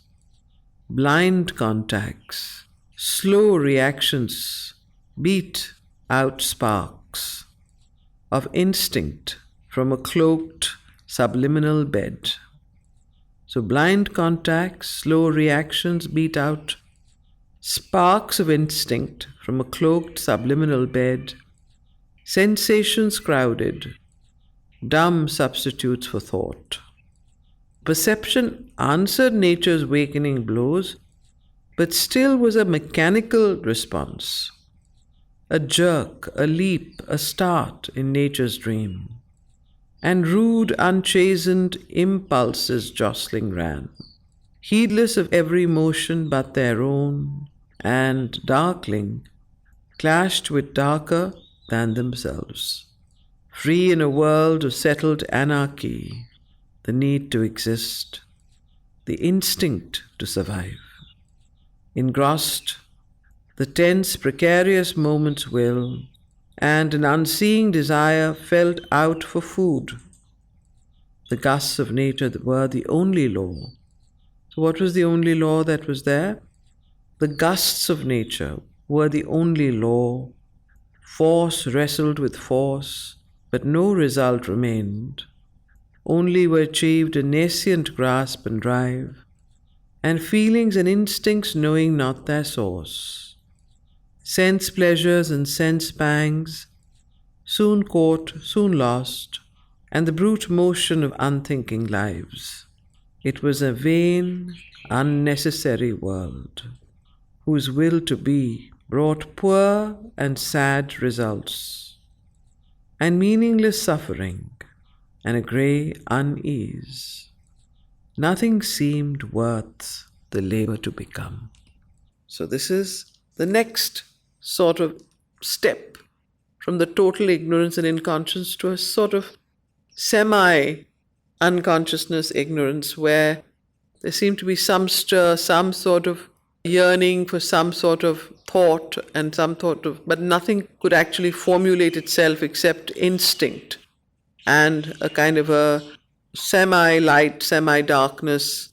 Speaker 1: Blind contacts, slow reactions beat out sparks of instinct from a cloaked subliminal bed. So blind contacts, slow reactions beat out sparks of instinct from a cloaked subliminal bed. Sensations crowded, dumb substitutes for thought. Perception answered nature's wakening blows, but still was a mechanical response. A jerk, a leap, a start in nature's dream. And rude, unchastened impulses jostling ran, heedless of every motion but their own, and, darkling, clashed with darker than themselves. Free in a world of settled anarchy, the need to exist, the instinct to survive. Engrossed, the tense, precarious moments will, and an unseeing desire felt out for food. The gusts of nature were the only law. So what was the only law that was there? The gusts of nature were the only law. Force wrestled with force, but no result remained. only were achieved a nascent grasp and drive, and feelings and instincts knowing not their source. Sense pleasures and sense pangs, soon caught, soon lost, and the brute motion of unthinking lives. It was a vain, unnecessary world, whose will to be brought poor and sad results, and meaningless suffering, and a grey unease. Nothing seemed worth the labor to become. So this is the next sort of step from the total ignorance and inconscience to a sort of semi-unconsciousness ignorance, where there seemed to be some stir, some sort of yearning for some sort of thought and some thought of, but nothing could actually formulate itself except instinct and a kind of a semi-light, semi-darkness,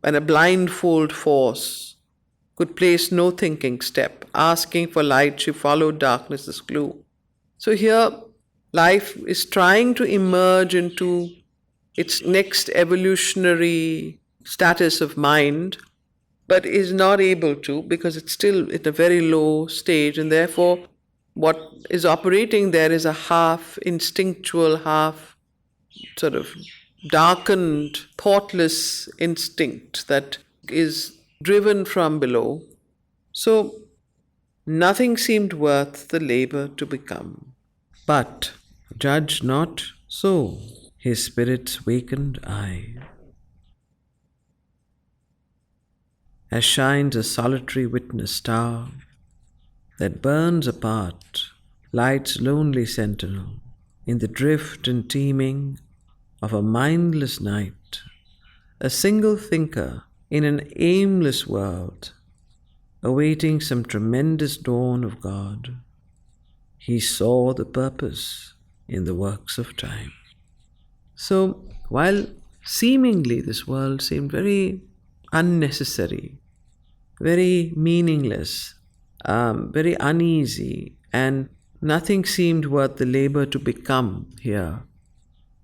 Speaker 1: and a blindfold force could place no thinking step. Asking for light, she followed darkness as clue. So here, life is trying to emerge into its next evolutionary status of mind, but is not able to because it's still at a very low stage, and therefore what is operating there is a half instinctual, half sort of darkened, thoughtless instinct that is driven from below. So nothing seemed worth the labor to become. But judge not so his spirit's wakened eye. As shines a solitary witness star that burns apart light's lonely sentinel in the drift and teeming of a mindless night, a single thinker in an aimless world, awaiting some tremendous dawn of God, he saw the purpose in the works of time. So, while seemingly this world seemed very unnecessary, very meaningless, very uneasy, and nothing seemed worth the labor to become here,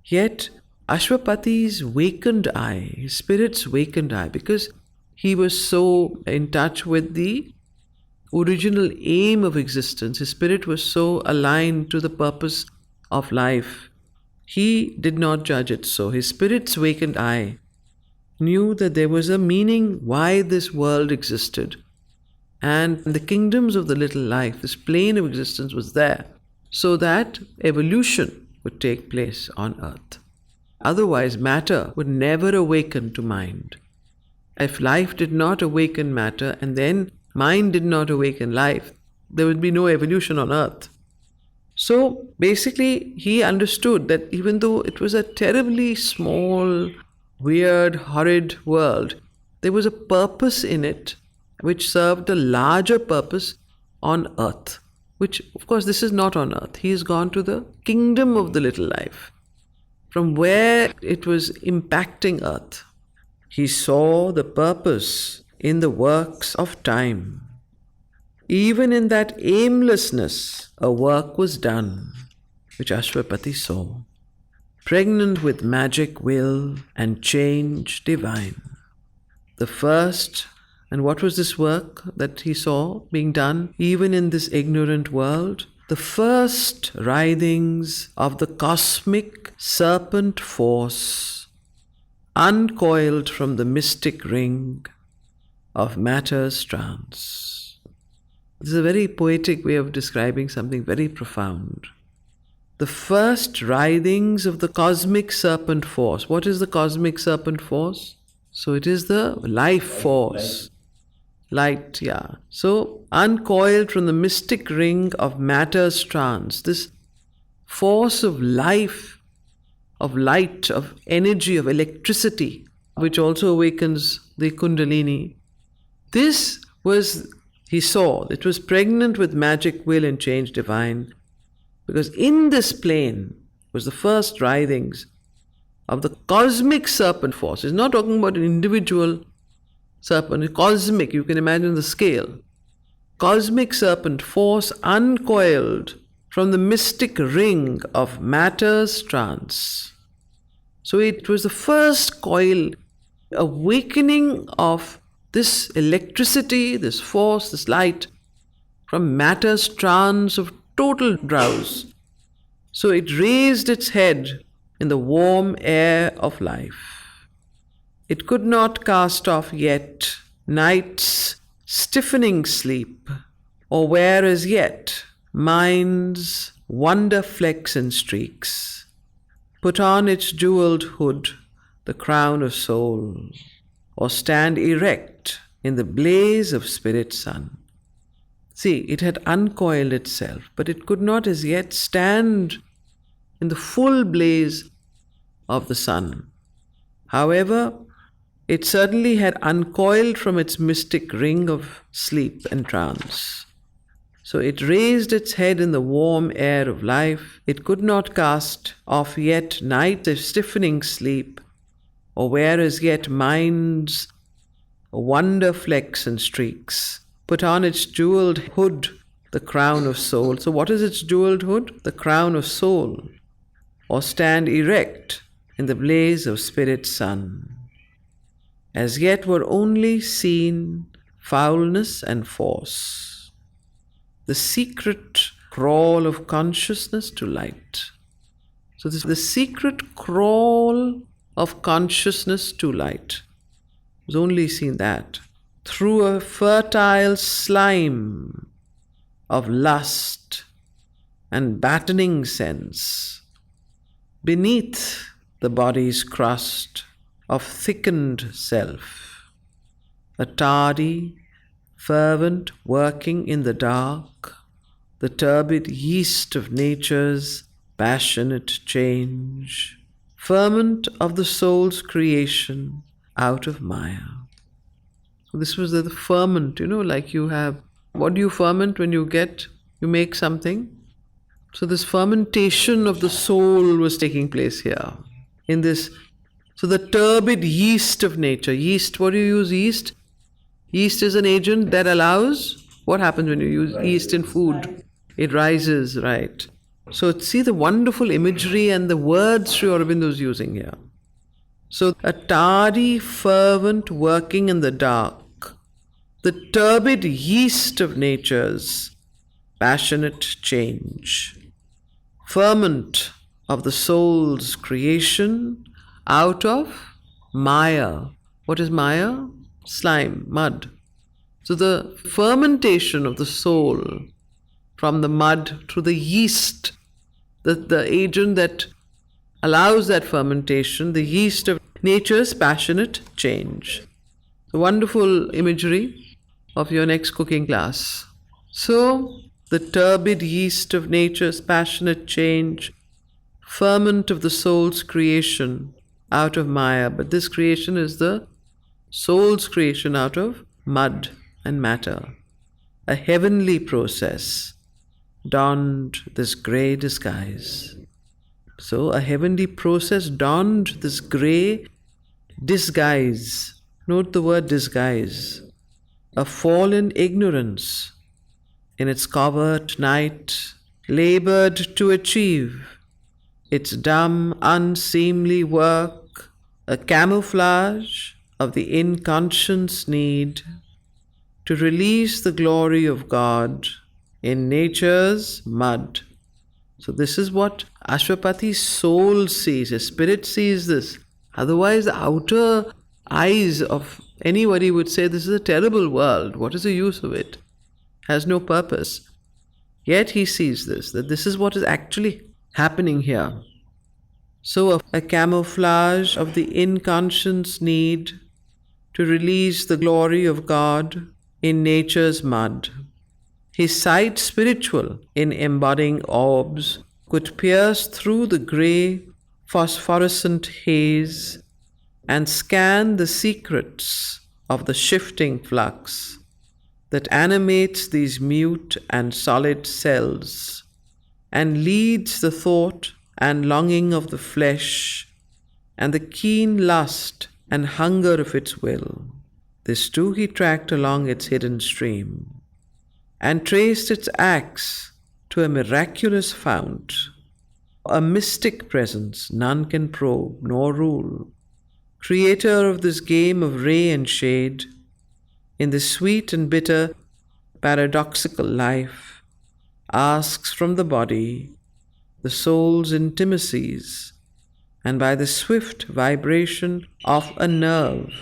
Speaker 1: yet Ashwapati's wakened eye, his spirit's wakened eye, because he was so in touch with the original aim of existence, his spirit was so aligned to the purpose of life, he did not judge it so. His spirit's wakened eye knew that there was a meaning why this world existed. And the kingdoms of the little life, this plane of existence was there so that evolution would take place on earth. Otherwise, matter would never awaken to mind. If life did not awaken matter and then mind did not awaken life, there would be no evolution on earth. So basically, he understood that even though it was a terribly small, weird, horrid world, there was a purpose in it which served a larger purpose on earth, which, of course, this is not on earth. He has gone to the kingdom of the little life, from where it was impacting earth. He saw the purpose in the works of time. Even in that aimlessness, a work was done, which Ashwapati saw, pregnant with magic will and change divine. The first, and what was this work that he saw being done even in this ignorant world? The first writhings of the cosmic serpent force, uncoiled from the mystic ring of matter's trance. This is a very poetic way of describing something very profound. The first writhings of the cosmic serpent force. What is the cosmic serpent force? So it is the life force. Light, yeah. So uncoiled from the mystic ring of matter's trance, this force of life, of light, of energy, of electricity, which also awakens the Kundalini. This was, he saw, it was pregnant with magic will and change divine, because in this plane was the first writhings of the cosmic serpent force. It's not talking about an individual serpent, cosmic, you can imagine the scale. Cosmic serpent force uncoiled from the mystic ring of matter's trance. So it was the first coil, awakening of this electricity, this force, this light from matter's trance of total drowse. So it raised its head in the warm air of life. It could not cast off yet night's stiffening sleep, or wear as yet mind's wonder flecks and streaks. Put on its jeweled hood, the crown of soul, or stand erect in the blaze of spirit sun. See, it had uncoiled itself, but it could not as yet stand in the full blaze of the sun. However, it certainly had uncoiled from its mystic ring of sleep and trance. So it raised its head in the warm air of life. It could not cast off yet night of stiffening sleep, or wear as yet mind's wonder flecks and streaks. Put on its jeweled hood, the crown of soul. So what is its jeweled hood? The crown of soul. Or stand erect in the blaze of spirit sun. As yet were only seen foulness and force, the secret crawl of consciousness to light. So this is the secret crawl of consciousness to light. It was only seen that through a fertile slime of lust and battening sense, beneath the body's crust of thickened self, a tardy, fervent working in the dark, the turbid yeast of nature's passionate change, ferment of the soul's creation out of Maya. This was the ferment, like you have, what do you ferment when you make something? So this fermentation of the soul was taking place here in this. So the turbid yeast of nature. Yeast, what do you use yeast? Yeast is an agent that allows, what happens when you use yeast in food? It rises, right? So see the wonderful imagery and the words Sri Aurobindo is using here. So a tardy, fervent working in the dark, the turbid yeast of nature's passionate change, ferment of the soul's creation out of Maya. What is Maya? Slime, mud. So the fermentation of the soul from the mud to the yeast, the agent that allows that fermentation, the yeast of nature's passionate change. The wonderful imagery of your next cooking class. So, the turbid yeast of nature's passionate change, ferment of the soul's creation out of Maya. But this creation is the soul's creation out of mud and matter. A heavenly process donned this grey disguise. So a heavenly process donned this grey disguise. Note the word disguise. A fallen ignorance in its covert night labored to achieve its dumb, unseemly work, a camouflage of the inconscious need to release the glory of God in nature's mud. So this is what Ashwapathi's soul sees, his spirit sees this. Otherwise, the outer eyes of anybody would say this is a terrible world. What is the use of it? Has no purpose. Yet he sees this, that this is what is actually happening here. So a camouflage of the inconscious need to release the glory of God in nature's mud. His sight spiritual in embodying orbs could pierce through the grey phosphorescent haze and scan the secrets of the shifting flux that animates these mute and solid cells and leads the thought and longing of the flesh and the keen lust and hunger of its will. This too he tracked along its hidden stream and traced its acts to a miraculous fount A mystic presence none can probe nor rule, creator of this game of ray and shade, in this sweet and bitter paradoxical life, asks from the body the soul's intimacies, and by the swift vibration of a nerve,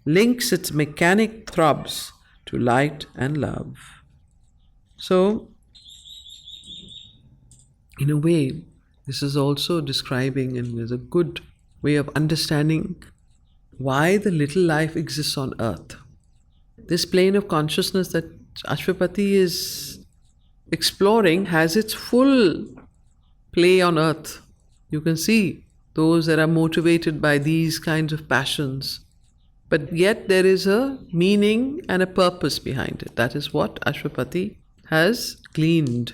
Speaker 1: links its mechanic throbs to light and love. So, in a way, this is also describing and is a good way of understanding why the little life exists on earth. This plane of consciousness that Ashwapati is exploring has its full play on earth. You can see those that are motivated by these kinds of passions. But yet there is a meaning and a purpose behind it. That is what Ashwapati has gleaned.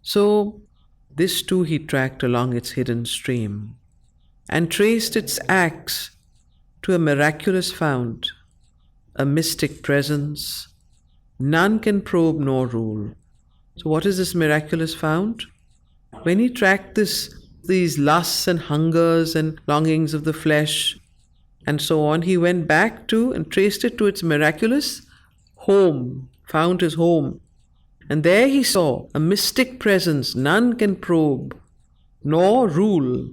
Speaker 1: So this too he tracked along its hidden stream and traced its acts to a miraculous fount, a mystic presence none can probe nor rule. So what is this miraculous fount? When he tracked these lusts and hungers and longings of the flesh and so on, he went back to and traced it to its miraculous home, found his home. And there he saw a mystic presence none can probe nor rule,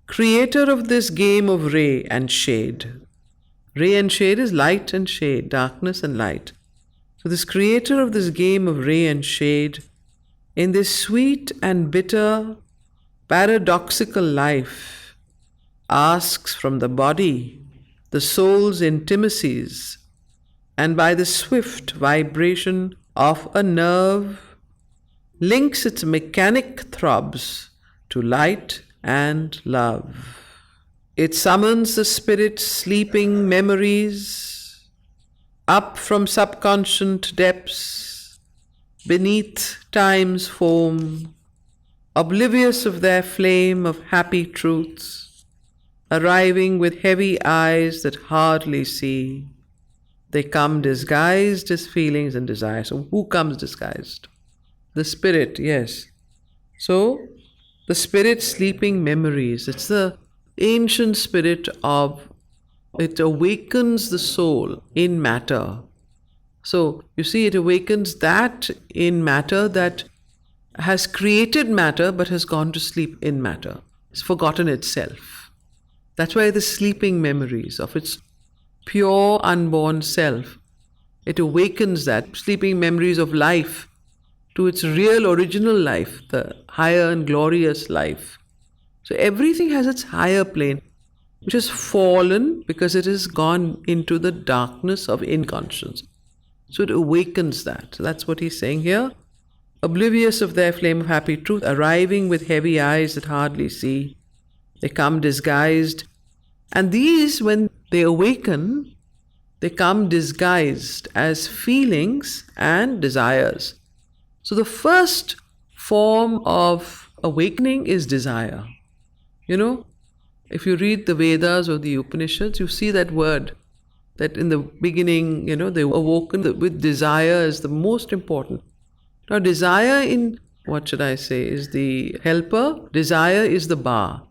Speaker 1: creator of this game of ray and shade. Ray and shade is light and shade, darkness and light. So this creator of this game of ray and shade, in this sweet and bitter paradoxical life, asks from the body the soul's intimacies, and by the swift vibration of a nerve, links its mechanic throbs to light and love. It summons the spirit's sleeping memories up from subconscious depths, beneath time's foam, oblivious of their flame of happy truths, arriving with heavy eyes that hardly see. They come disguised as feelings and desires. So who comes disguised? The spirit, yes. So the spirit's sleeping memories, it's the ancient spirit of, it awakens the soul in matter. So you see, it awakens that in matter that has created matter but has gone to sleep in matter. It's forgotten itself. That's why the sleeping memories of its pure unborn self, it awakens that sleeping memories of life to its real original life, the higher and glorious life. So everything has its higher plane, which has fallen because it has gone into the darkness of inconscience. So it awakens that. So that's what he's saying here. Oblivious of their flame of happy truth, arriving with heavy eyes that hardly see. They come disguised. And these, when they awaken, they come disguised as feelings and desires. So the first form of awakening is desire. You know, if you read the Vedas or the Upanishads, you see that word, that in the beginning, they were awoken with desire is the most important. Now, desire in, what should I say, is the helper, desire is the bar.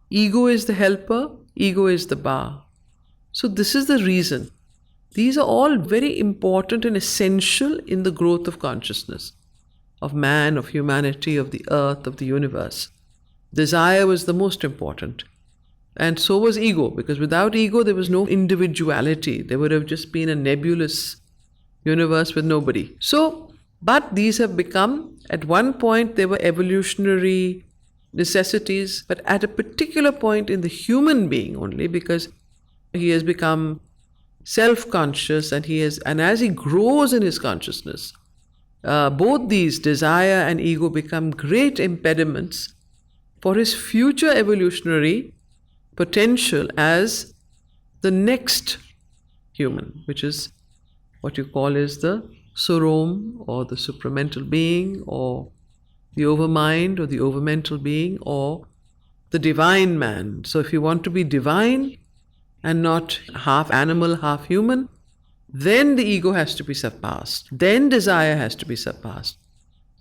Speaker 1: Ego is the helper, ego is the bar. So this is the reason. These are all very important and essential in the growth of consciousness, of man, of humanity, of the earth, of the universe. Desire was the most important. And so was ego, because without ego there was no individuality. There would have just been a nebulous universe with nobody. So, but these have become, at one point they were evolutionary necessities, but at a particular point in the human being only, because he has become self-conscious and as he grows in his consciousness, both these, desire and ego, become great impediments for his future evolutionary potential as the next human, which is what you call is the Surom, or the supramental being, or the overmind, or the overmental being, or the divine man. So if you want to be divine and not half animal, half human, then the ego has to be surpassed. Then desire has to be surpassed.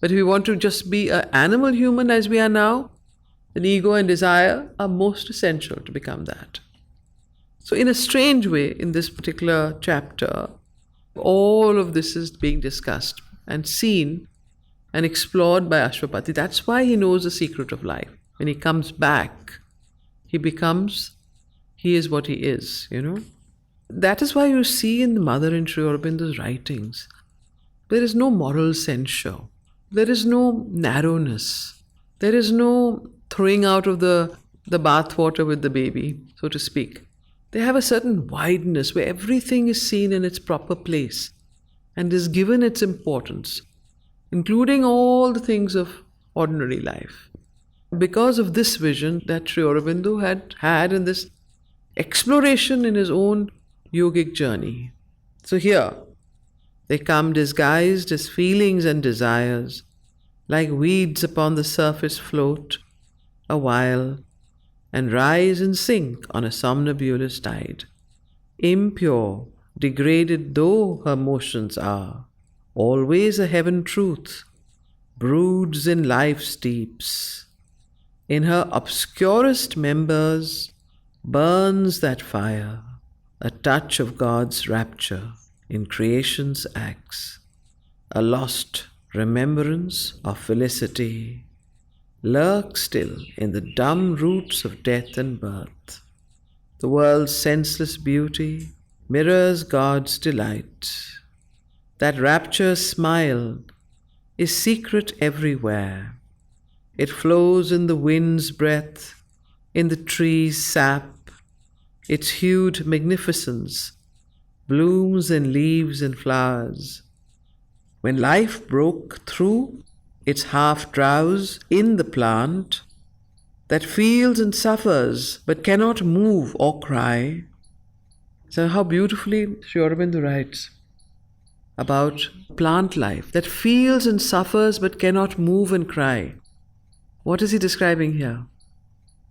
Speaker 1: But if you want to just be an animal human as we are now, then ego and desire are most essential to become that. So, in a strange way, in this particular chapter, all of this is being discussed and seen and explored by Ashwapati. That's why he knows the secret of life. When he comes back, he is what he is, That is why you see in the mother in Sri Aurobindo's writings, there is no moral censure. There is no narrowness. There is no throwing out of the bathwater with the baby, so to speak. They have a certain wideness where everything is seen in its proper place and is given its importance, including all the things of ordinary life. Because of this vision that Sri Aurobindo had in this exploration in his own yogic journey. So here, they come disguised as feelings and desires, like weeds upon the surface float a while, and rise and sink on a somnambulous tide. Impure, degraded though her motions are, always a heaven truth broods in life's deeps. In her obscurest members burns that fire, a touch of God's rapture in creation's acts, a lost remembrance of felicity, lurks still in the dumb roots of death and birth. The world's senseless beauty mirrors God's delight. That rapture's smile is secret everywhere. It flows in the wind's breath, in the tree's sap. Its hued magnificence blooms in leaves and flowers. When life broke through its half-drowse in the plant, that feels and suffers but cannot move or cry. So how beautifully Sri Aurobindo writes about plant life that feels and suffers but cannot move and cry. What is he describing here?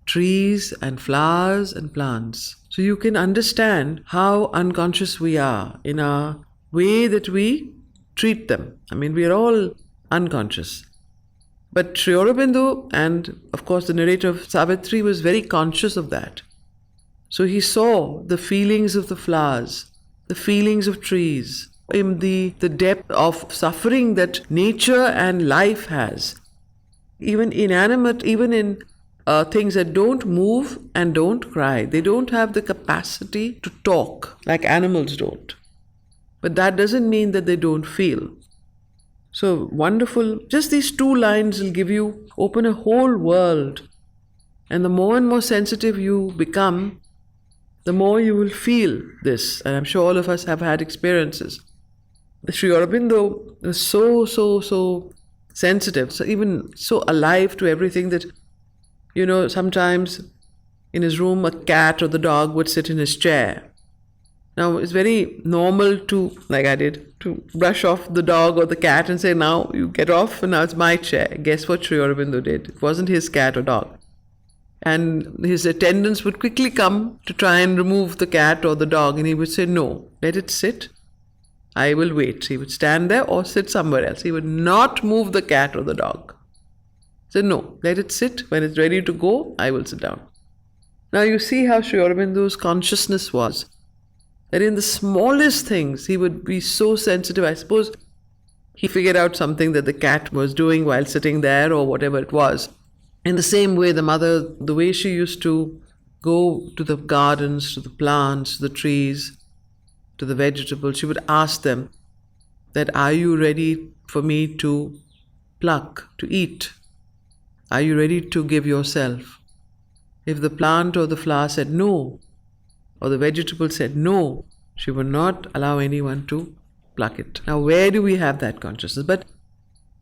Speaker 1: Trees and flowers and plants. So you can understand how unconscious we are in our way that we treat them. I mean, we are all unconscious. But Sri Aurobindo and, of course, the narrator of Savitri was very conscious of that. So he saw the feelings of the flowers, the feelings of trees, in the depth of suffering that nature and life has. Even inanimate, even in things that don't move and don't cry. They don't have the capacity to talk like animals don't. But that doesn't mean that they don't feel. So wonderful. Just these two lines will open a whole world. And the more and more sensitive you become, the more you will feel this. And I'm sure all of us have had experiences. Sri Aurobindo was so sensitive, so even so alive to everything that, sometimes in his room a cat or the dog would sit in his chair. Now it's very normal to, like I did, to brush off the dog or the cat and say, now you get off and now it's my chair. Guess what Sri Aurobindo did? It wasn't his cat or dog. And his attendants would quickly come to try and remove the cat or the dog, and he would say, no, let it sit. I will wait. He would stand there or sit somewhere else. He would not move the cat or the dog. He said, no, let it sit. When it's ready to go, I will sit down. Now you see how Sri Aurobindo's consciousness was. That in the smallest things, he would be so sensitive. I suppose he figured out something that the cat was doing while sitting there or whatever it was. In the same way, the mother, the way she used to go to the gardens, to the plants, to the trees, to the vegetables, she would ask them that, are you ready for me to pluck, to eat? Are you ready to give yourself? If the plant or the flower said no, or the vegetable said no, she would not allow anyone to pluck it. Now, where do we have that consciousness? But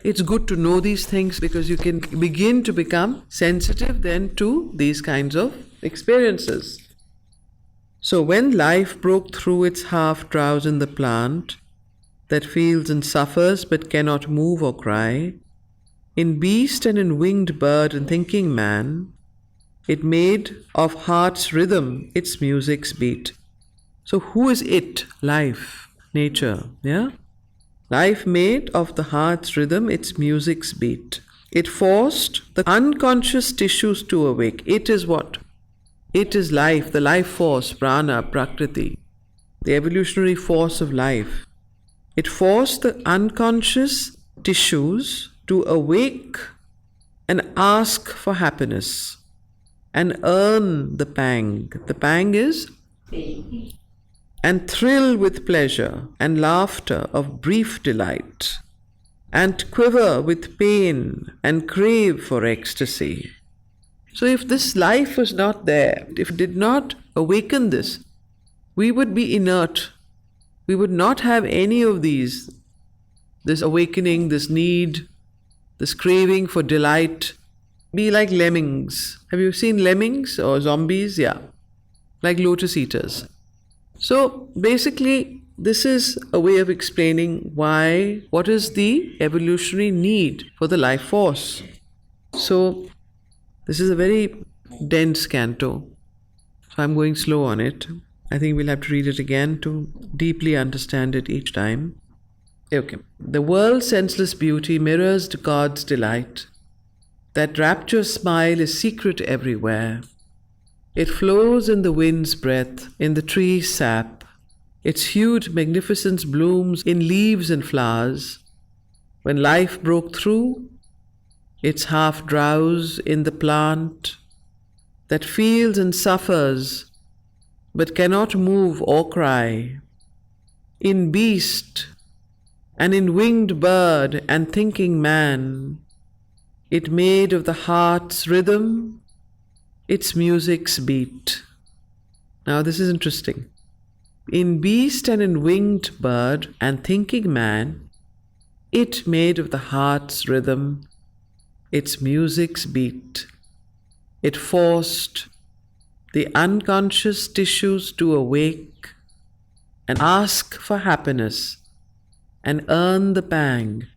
Speaker 1: it's good to know these things because you can begin to become sensitive then to these kinds of experiences. So when life broke through its half-drowse in the plant that feels and suffers but cannot move or cry, in beast and in winged bird and thinking man, it made of heart's rhythm its music's beat. So who is it? Life, nature, yeah? Life made of the heart's rhythm its music's beat. It forced the unconscious tissues to awake. It is what? It is life, the life force, prana, prakriti, the evolutionary force of life. It forced the unconscious tissues to awake and ask for happiness and earn the pang. The pang is and thrill with pleasure and laughter of brief delight, and quiver with pain and crave for ecstasy. So, if this life was not there, if it did not awaken this, we would be inert. We would not have any of these, this awakening, this need, this craving for delight. Be like lemmings. Have you seen lemmings or zombies? Yeah, like lotus eaters. So basically, this is a way of explaining what is the evolutionary need for the life force. So this is a very dense canto. So I'm going slow on it. I think we'll have to read it again to deeply understand it each time. Okay. The world's senseless beauty mirrors God's delight. That rapturous smile is secret everywhere. It flows in the wind's breath, in the tree's sap. Its hued magnificence blooms in leaves and flowers. When life broke through, its half drowse in the plant that feels and suffers but cannot move or cry. In beast and in winged bird and thinking man, it made of the heart's rhythm its music's beat. Now this is interesting. In beast and in winged bird and thinking man, it made of the heart's rhythm its music's beat. It forced the unconscious tissues to awake and ask for happiness and earn the pang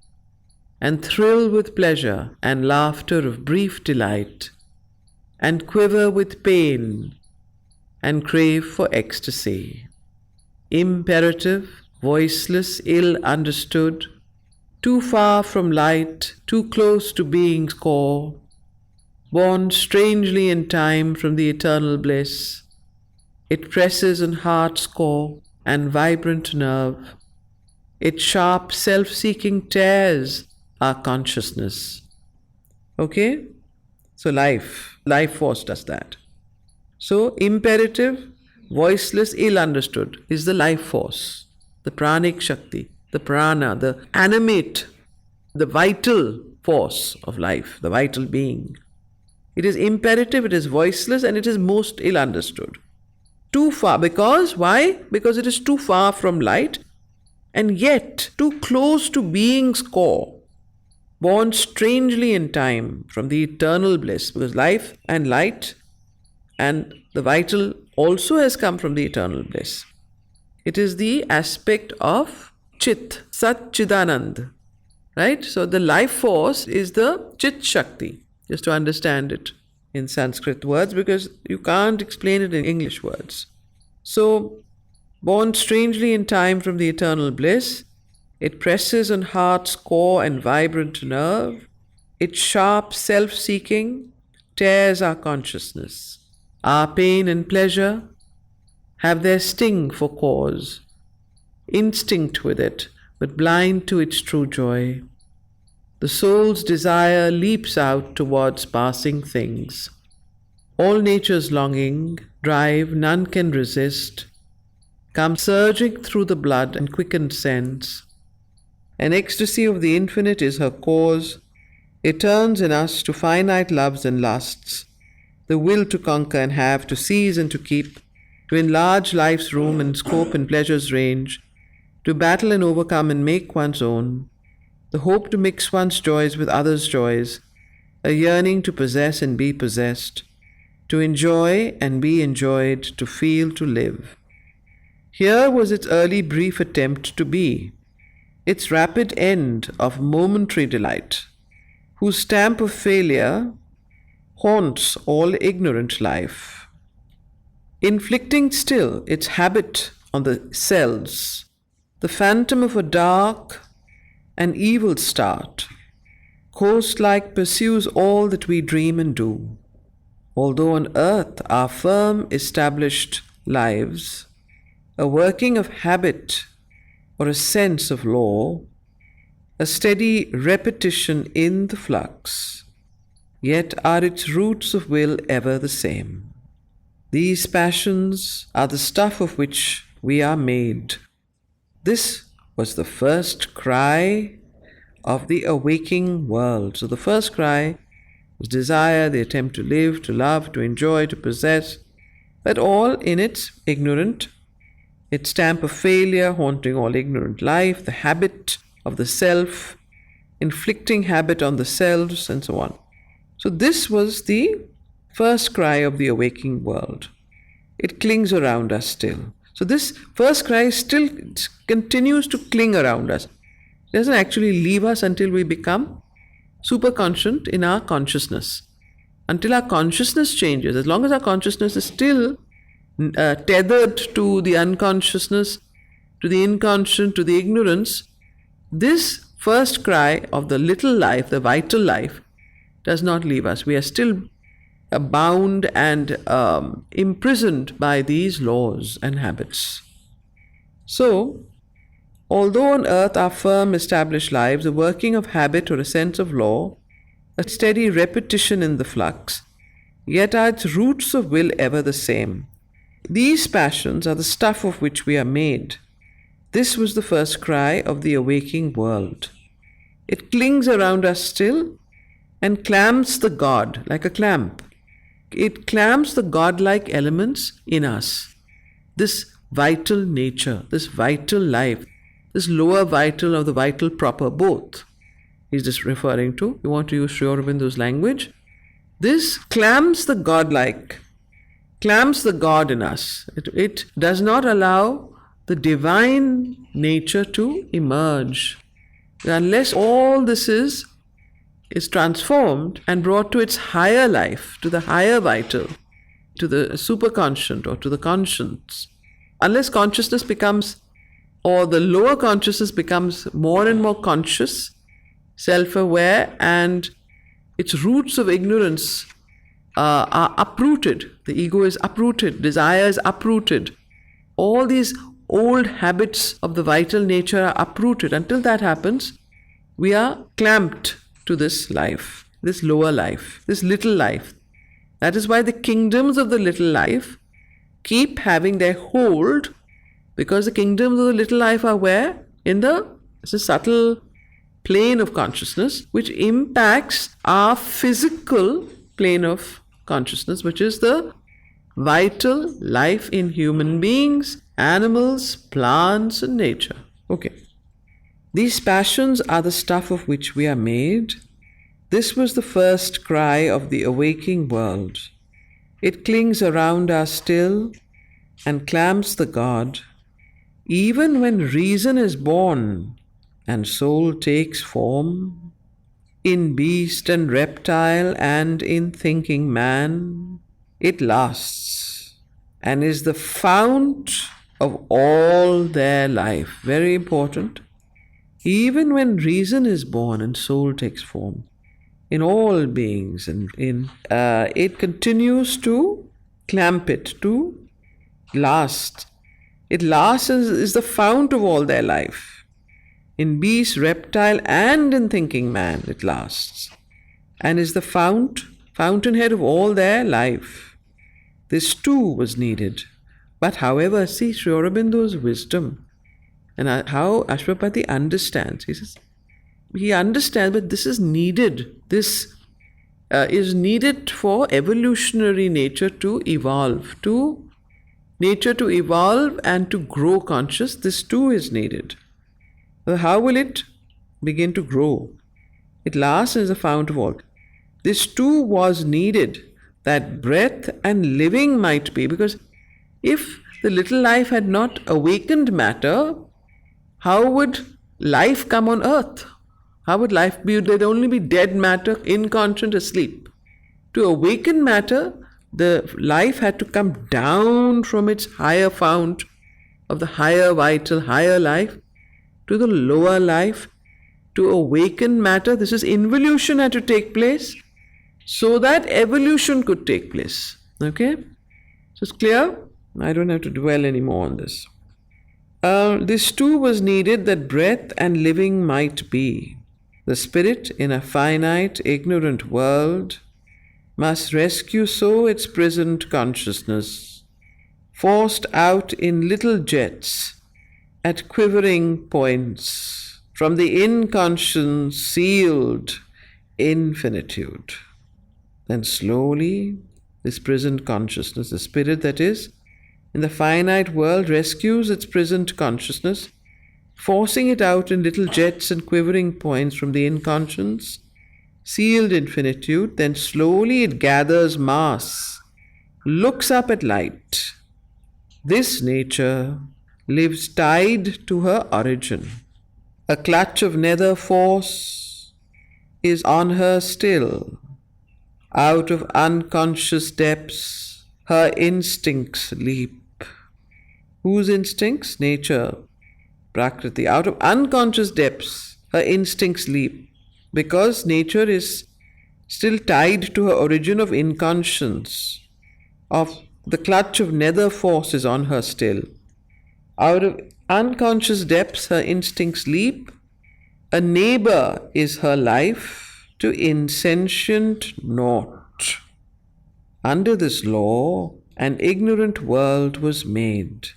Speaker 1: and thrill with pleasure and laughter of brief delight and quiver with pain and crave for ecstasy. Imperative, voiceless, ill understood, too far from light, too close to being's core, born strangely in time from the eternal bliss. It presses on heart's core and vibrant nerve. Its sharp self-seeking tears our consciousness. Okay? So life force does that. So imperative, voiceless, ill understood is the life force, the pranic shakti, the prana, the animate, the vital force of life, the vital being. It is imperative, it is voiceless, and it is most ill understood. Too far, because why? Because it is too far from light and yet too close to being's core. Born strangely in time from the eternal bliss, because life and light and the vital also has come from the eternal bliss. It is the aspect of Chit, Sat Chidanand, right? So the life force is the Chit Shakti, just to understand it in Sanskrit words, because you can't explain it in English words. So, born strangely in time from the eternal bliss, it presses on heart's core and vibrant nerve. Its sharp self-seeking tears our consciousness. Our pain and pleasure have their sting for cause, instinct with it, but blind to its true joy. The soul's desire leaps out towards passing things. All nature's longing, drive none can resist, come surging through the blood and quickened sense. An ecstasy of the infinite is her cause. It turns in us to finite loves and lusts, the will to conquer and have, to seize and to keep, to enlarge life's room and scope and pleasure's range, to battle and overcome and make one's own, the hope to mix one's joys with others' joys, a yearning to possess and be possessed, to enjoy and be enjoyed, to feel, to live. Here was its early brief attempt to be, its rapid end of momentary delight, whose stamp of failure haunts all ignorant life, inflicting still its habit on the cells, the phantom of a dark and evil start, coast-like pursues all that we dream and do. Although on earth our firm established lives, a working of habit or a sense of law, a steady repetition in the flux, yet are its roots of will ever the same. These passions are the stuff of which we are made. This was the first cry of the awaking world. So the first cry was desire, the attempt to live, to love, to enjoy, to possess, but all in its ignorant, its stamp of failure haunting all ignorant life, the habit of the self, inflicting habit on the selves, and so on. So this was the first cry of the awaking world. It clings around us still. So this first cry still continues to cling around us. It doesn't actually leave us until we become super conscient in our consciousness. Until our consciousness changes, as long as our consciousness is still tethered to the unconsciousness, to the inconscient, to the ignorance, this first cry of the little life, the vital life, does not leave us. We are still bound and imprisoned by these laws and habits. So, although on earth our firm established lives, a working of habit or a sense of law, a steady repetition in the flux, yet are its roots of will ever the same. These passions are the stuff of which we are made. This was the first cry of the awaking world. It clings around us still and clamps the God like a clamp. It clamps the godlike elements in us. This vital nature, this vital life, this lower vital or the vital proper, both. He's just referring to, you want to use Sri Aurobindo's language. This clamps the godlike, clamps the God in us. It does not allow the divine nature to emerge. Unless all this is transformed and brought to its higher life, to the higher vital, to the superconscient or to the conscience. Unless consciousness becomes, or the lower consciousness becomes more and more conscious, self-aware, and its roots of ignorance are uprooted. The ego is uprooted, desire is uprooted. All these old habits of the vital nature are uprooted. Until that happens, we are clamped to this life, this lower life, this little life. That is why the kingdoms of the little life keep having their hold, because the kingdoms of the little life are where? In it's a subtle plane of consciousness which impacts our physical plane of consciousness, which is the vital life in human beings, animals, plants, and nature. Okay. These passions are the stuff of which we are made. This was the first cry of the awaking world. It clings around us still and clamps the God. Even when reason is born and soul takes form, in beast and reptile and in thinking man, it lasts and is the fount of all their life. Very important. Even when reason is born and soul takes form, in all beings, and it continues to clamp it, to last. It lasts and is the fount of all their life. In beast, reptile, and in thinking man, it lasts and is the fountainhead of all their life. This too was needed. But however, see Sri Aurobindo's wisdom and how Ashwapati understands. He says, he understands, but this is needed. This is needed for evolutionary nature to evolve, nature to evolve and to grow conscious. This too is needed. How will it begin to grow? It lasts as a fount of all. This too was needed, that breath and living might be, because if the little life had not awakened matter, how would life come on earth? How would life be? There'd only be dead matter, inconscient, asleep. To awaken matter, the life had to come down from its higher fount of the higher vital, higher life to the lower life to awaken matter. This is involution had to take place so that evolution could take place. Okay? So it's clear? I don't have to dwell anymore on this. This too was needed that breath and living might be. The spirit in a finite, ignorant world must rescue so its prisoned consciousness, forced out in little jets at quivering points from the inconscious sealed infinitude. Then slowly, this prisoned consciousness, the spirit that is in the finite world, rescues its prisoned consciousness, forcing it out in little jets and quivering points from the inconscious sealed infinitude. Then slowly it gathers mass, looks up at light. This nature lives tied to her origin. A clutch of nether force is on her still. Out of unconscious depths, her instincts leap. Whose instincts? Nature, Prakriti. Out of unconscious depths, her instincts leap. Because nature is still tied to her origin of inconscience, of the clutch of nether force is on her still. Out of unconscious depths, her instincts leap. A neighbor is her life to insentient naught. Under this law, an ignorant world was made.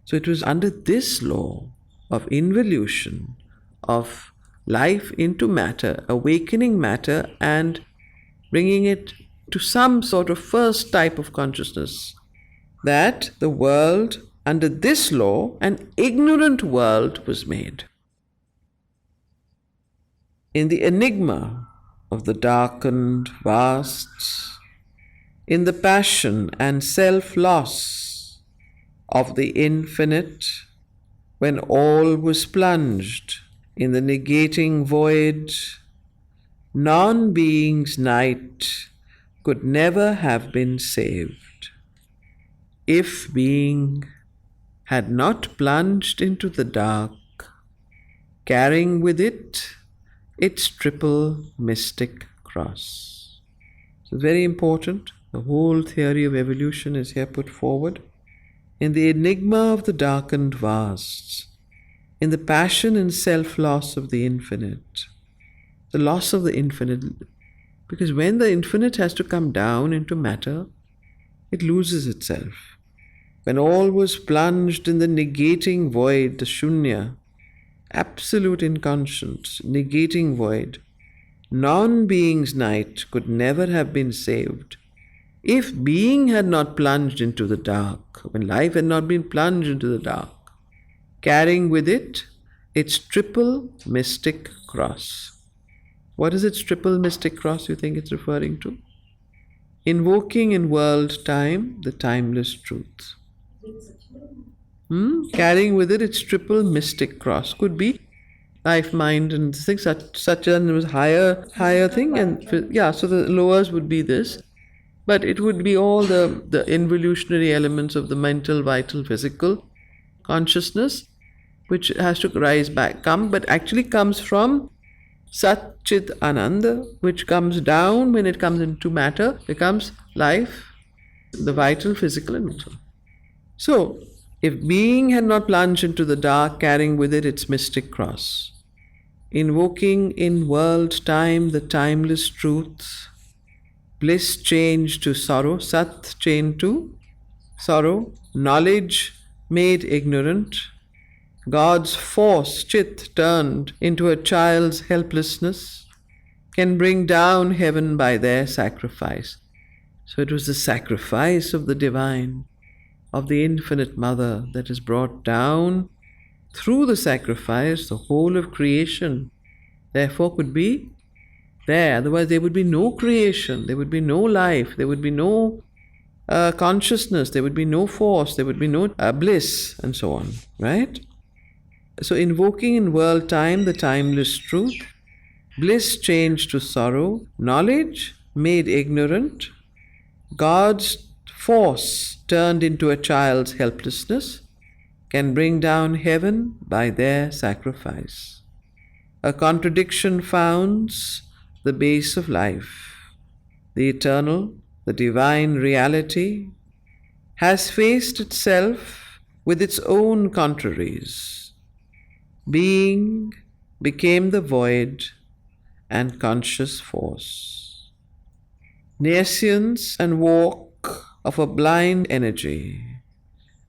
Speaker 1: So it was under this law of involution, of life into matter, awakening matter and bringing it to some sort of first type of consciousness, that the world, under this law, an ignorant world was made. In the enigma of the darkened vasts, in the passion and self-loss of the infinite, when all was plunged in the negating void, non-being's night could never have been saved. If being had not plunged into the dark, carrying with it its triple mystic cross. So very important. The whole theory of evolution is here put forward. In the enigma of the darkened vasts, in the passion and self-loss of the infinite, the loss of the infinite, because when the infinite has to come down into matter, it loses itself. When all was plunged in the negating void, the shunya, absolute inconscience, negating void, non-being's night could never have been saved. If being had not plunged into the dark, when life had not been plunged into the dark, carrying with it its triple mystic cross. What is its triple mystic cross you think it's referring to? Invoking in world time the timeless truth. Carrying with it its triple mystic cross. Could be life, mind and things such as higher thing, and so the lowers would be this. But it would be all the involutionary elements of the mental, vital, physical consciousness, which has to rise back, but actually comes from Sat Chit Ananda, which comes down when it comes into matter, becomes life, the vital, physical and mental. So, if being had not plunged into the dark, carrying with it its mystic cross, invoking in world time the timeless truth, bliss changed to sorrow, Sat chained to sorrow, knowledge made ignorant, God's force, Chit, turned into a child's helplessness, can bring down heaven by their sacrifice. So it was the sacrifice of the divine, of the infinite mother, that is brought down through the sacrifice. The whole of creation therefore could be there. Otherwise there would be no creation, there would be no life, there would be no consciousness, there would be no force, there would be no bliss and so on, right? So invoking in world time the timeless truth, bliss changed to sorrow, knowledge made ignorant, God's force turned into a child's helplessness, can bring down heaven by their sacrifice. A contradiction founds the base of life. The eternal, the divine reality has faced itself with its own contraries. Being became the void and conscious force. Nescience and walk of a blind energy,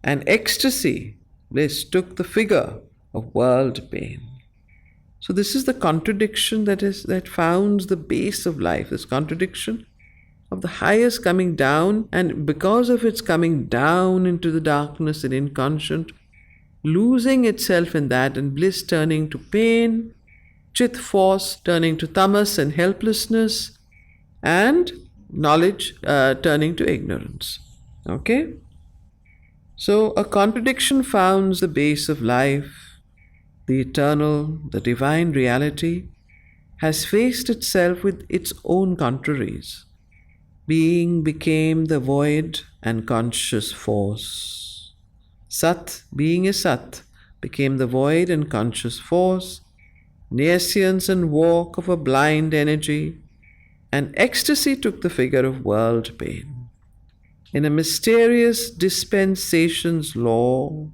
Speaker 1: and ecstasy, bliss, took the figure of world pain. So this is the contradiction that founds the base of life. This contradiction of the highest coming down, and because of its coming down into the darkness and inconscient, losing itself in that, and bliss turning to pain, chit force turning to tamas and helplessness, and knowledge turning to ignorance. Okay? So a contradiction founds the base of life. The eternal, the divine reality has faced itself with its own contraries. Being became the void and conscious force. Sat, being is Sat, became the void and conscious force, nescience and walk of a blind energy, and ecstasy took the figure of world pain. In a mysterious dispensation's law,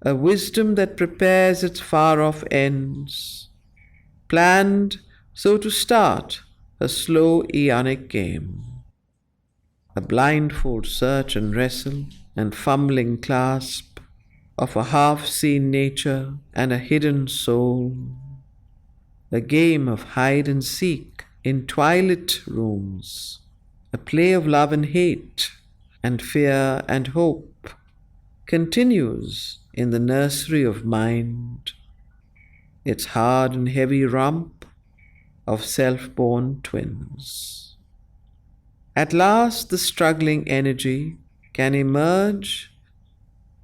Speaker 1: a wisdom that prepares its far-off ends, planned so to start a slow aeonic game. A blindfold search and wrestle and fumbling clasp of a half-seen nature and a hidden soul. A game of hide and seek in twilit rooms, a play of love and hate and fear and hope continues in the nursery of mind, its hard and heavy romp of self-born twins. At last the struggling energy can emerge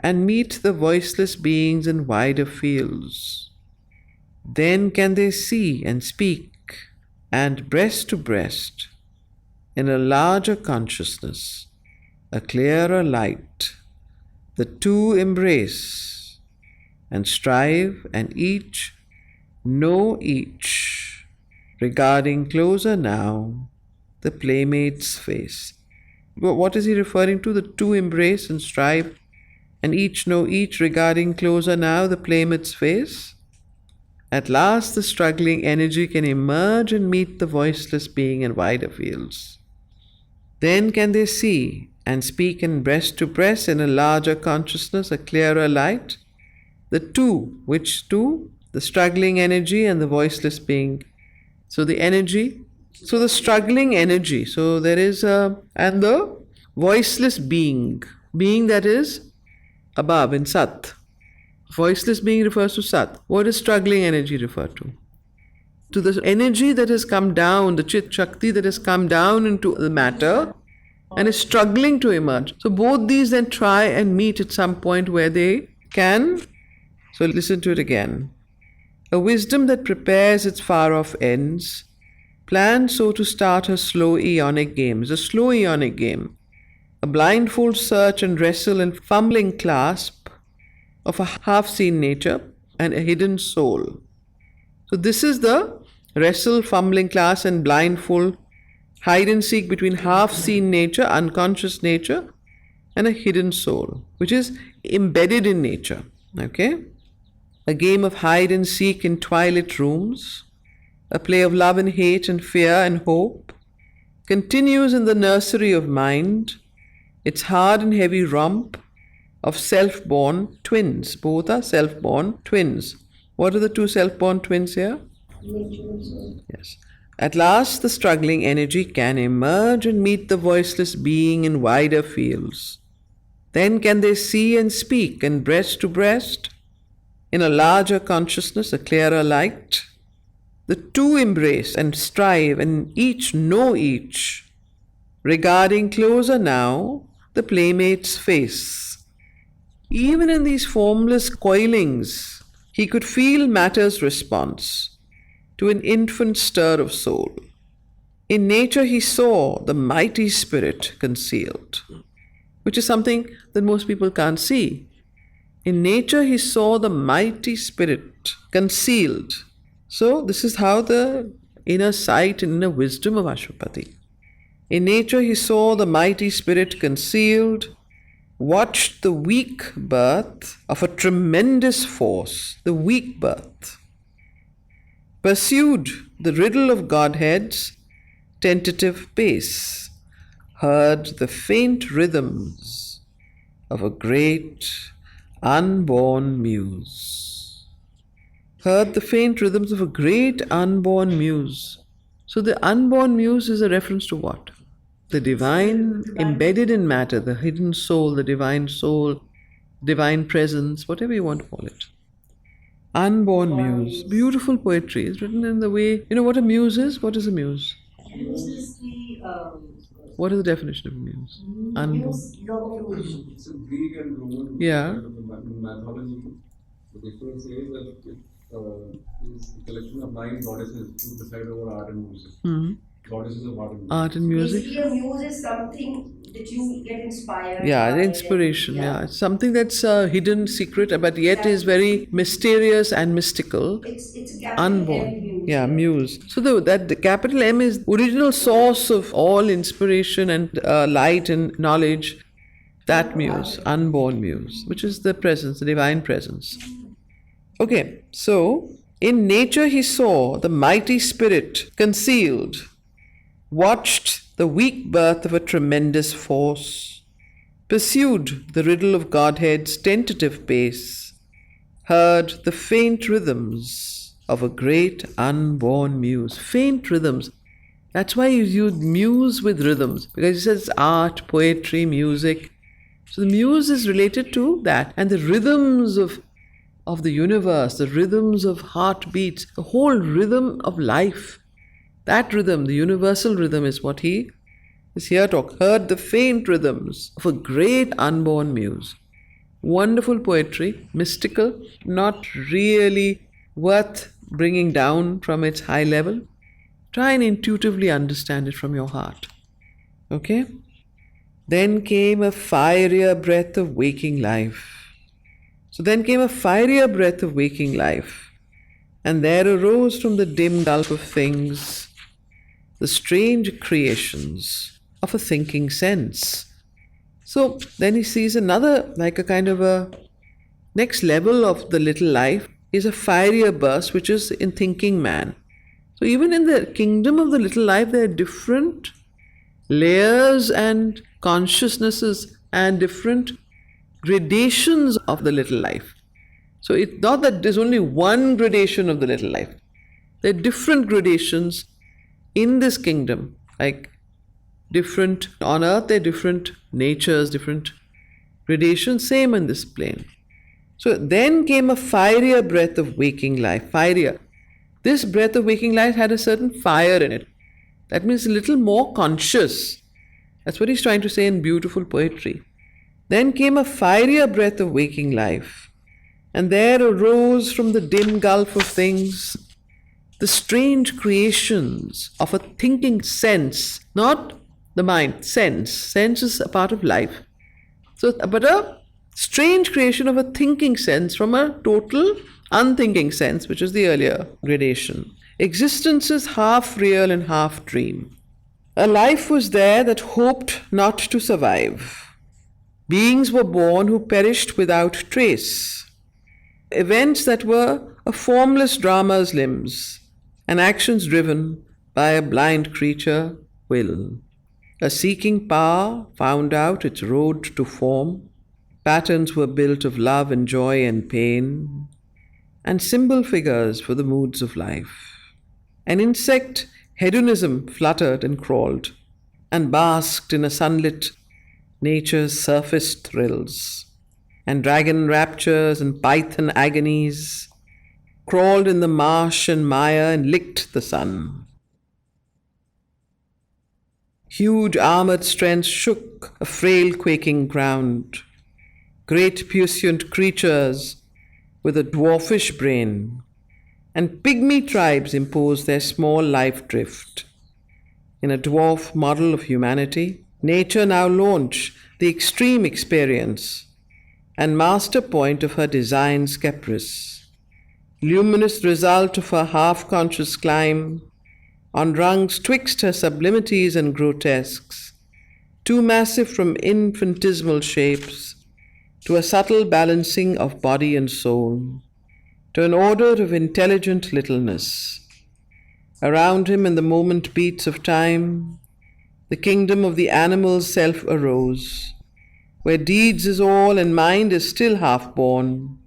Speaker 1: and meet the voiceless beings in wider fields. Then can they see and speak, and breast to breast, in a larger consciousness, a clearer light, the two embrace and strive, and each know each, regarding closer now the playmate's face. What is he referring to? The two embrace and strive, and each know each, regarding closer now the playmate's face. At last the struggling energy can emerge and meet the voiceless being in wider fields. Then can they see and speak in breast to breast in a larger consciousness, a clearer light. The two, which two? The struggling energy and the voiceless being. So the energy, so the struggling energy, so there is and the voiceless being that is above in Sat. Voiceless being refers to Sat. What does struggling energy refer to? To the energy that has come down, the Chit Shakti that has come down into the matter and is struggling to emerge. So both these then try and meet at some point where they can. So listen to it again. A wisdom that prepares its far-off ends, planned so to start her slow aeonic game. It's a slow aeonic game. A blindfold search and wrestle and fumbling clasp of a half-seen nature and a hidden soul. So this is the wrestle, fumbling class and blindfold, hide and seek between half-seen nature, unconscious nature, and a hidden soul, which is embedded in nature. Okay? A game of hide and seek in twilit rooms, a play of love and hate and fear and hope, continues in the nursery of mind, its hard and heavy romp of self-born twins. Both are self-born twins. What are the two self-born twins here? Yes. At last the struggling energy can emerge and meet the voiceless being in wider fields. Then can they see and speak, and breast to breast, in a larger consciousness, a clearer light. The two embrace and strive, and each know each, regarding closer now the playmate's face. Even in these formless coilings, he could feel matter's response to an infant stir of soul. In nature he saw the mighty spirit concealed, which is something that most people can't see. In nature he saw the mighty spirit concealed, So, this is how the inner sight and inner wisdom of Ashwapati. In nature, he saw the mighty spirit concealed, watched the weak birth of a tremendous force, the weak birth, pursued the riddle of Godhead's tentative pace, heard the faint rhythms of a great unborn muse. Heard the faint rhythms of a great unborn muse. So the unborn muse is a reference to what? The divine embedded in matter, the hidden soul, divine presence, whatever you want to call it. Unborn muse. Beautiful poetry. It's written in the way. You know what a muse is? What is a muse?
Speaker 2: Muse is the
Speaker 1: What is the definition of a muse? Unborn.
Speaker 2: love of vision.
Speaker 3: It's a Greek and Roman
Speaker 1: Yeah.
Speaker 3: kind of a mythology. The difference is that it is a collection of 9 goddesses who preside over art and music. Goddesses of art and music.
Speaker 1: Art and music.
Speaker 2: Basically, a muse is something that you get inspired
Speaker 1: Yeah,
Speaker 2: by.
Speaker 1: inspiration. Yeah, it's something that's a hidden secret, but yet is very mysterious and mystical.
Speaker 2: It's a capital
Speaker 1: Unborn.
Speaker 2: M muse.
Speaker 1: Yeah, muse. So the capital M is original source of all inspiration and light and knowledge. That muse, unborn muse, which is the presence, the divine presence. Okay, so in nature he saw the mighty spirit concealed, watched the weak birth of a tremendous force, pursued the riddle of Godhead's tentative pace, heard the faint rhythms of a great unborn muse. Faint rhythms. That's why you use muse with rhythms, because it says art, poetry, music. So the muse is related to that, and the rhythms of the universe, the rhythms of heartbeats, the whole rhythm of life. That rhythm, the universal rhythm, is what he is here to talk. Heard the faint rhythms of a great unborn muse. Wonderful poetry, mystical, not really worth bringing down from its high level. Try and intuitively understand it from your heart. Okay? Then came a fierier breath of waking life. So then came a fierier breath of waking life, and there arose from the dim gulf of things the strange creations of a thinking sense. So then he sees another, like a kind of a next level of the little life, is a fierier burst, which is in thinking man. So even in the kingdom of the little life, there are different layers and consciousnesses and different gradations of the little life. So it's not that there's only one gradation of the little life. There are different gradations in this kingdom, like different on earth, there are different natures, different gradations, same in this plane. So then came a fierier breath of waking life. Fierier. This breath of waking life had a certain fire in it. That means a little more conscious. That's what he's trying to say in beautiful poetry. Then came a fierier breath of waking life, and there arose from the dim gulf of things the strange creations of a thinking sense, not the mind, sense. Sense is a part of life. So, but a strange creation of a thinking sense from a total unthinking sense, which is the earlier gradation. Existence is half real and half dream. A life was there that hoped not to survive. Beings were born who perished without trace. Events that were a formless drama's limbs, and actions driven by a blind creature will. A seeking power found out its road to form. Patterns were built of love and joy and pain, and symbol figures for the moods of life. An insect hedonism fluttered and crawled, and basked in a sunlit nature's surface thrills, and dragon raptures and python agonies crawled in the marsh and mire and licked the sun. Huge armored strengths shook a frail quaking ground. Great puissant creatures with a dwarfish brain, and pygmy tribes imposed their small life drift. In a dwarf model of humanity, nature now launched the extreme experience and master point of her design's caprice. luminous result of her half-conscious climb, on rungs twixt her sublimities and grotesques, too massive from infinitesimal shapes, to a subtle balancing of body and soul, to an order of intelligent littleness. Around him in the moment beats of time, the kingdom of the animal's self arose, where deeds is all and mind is still half born,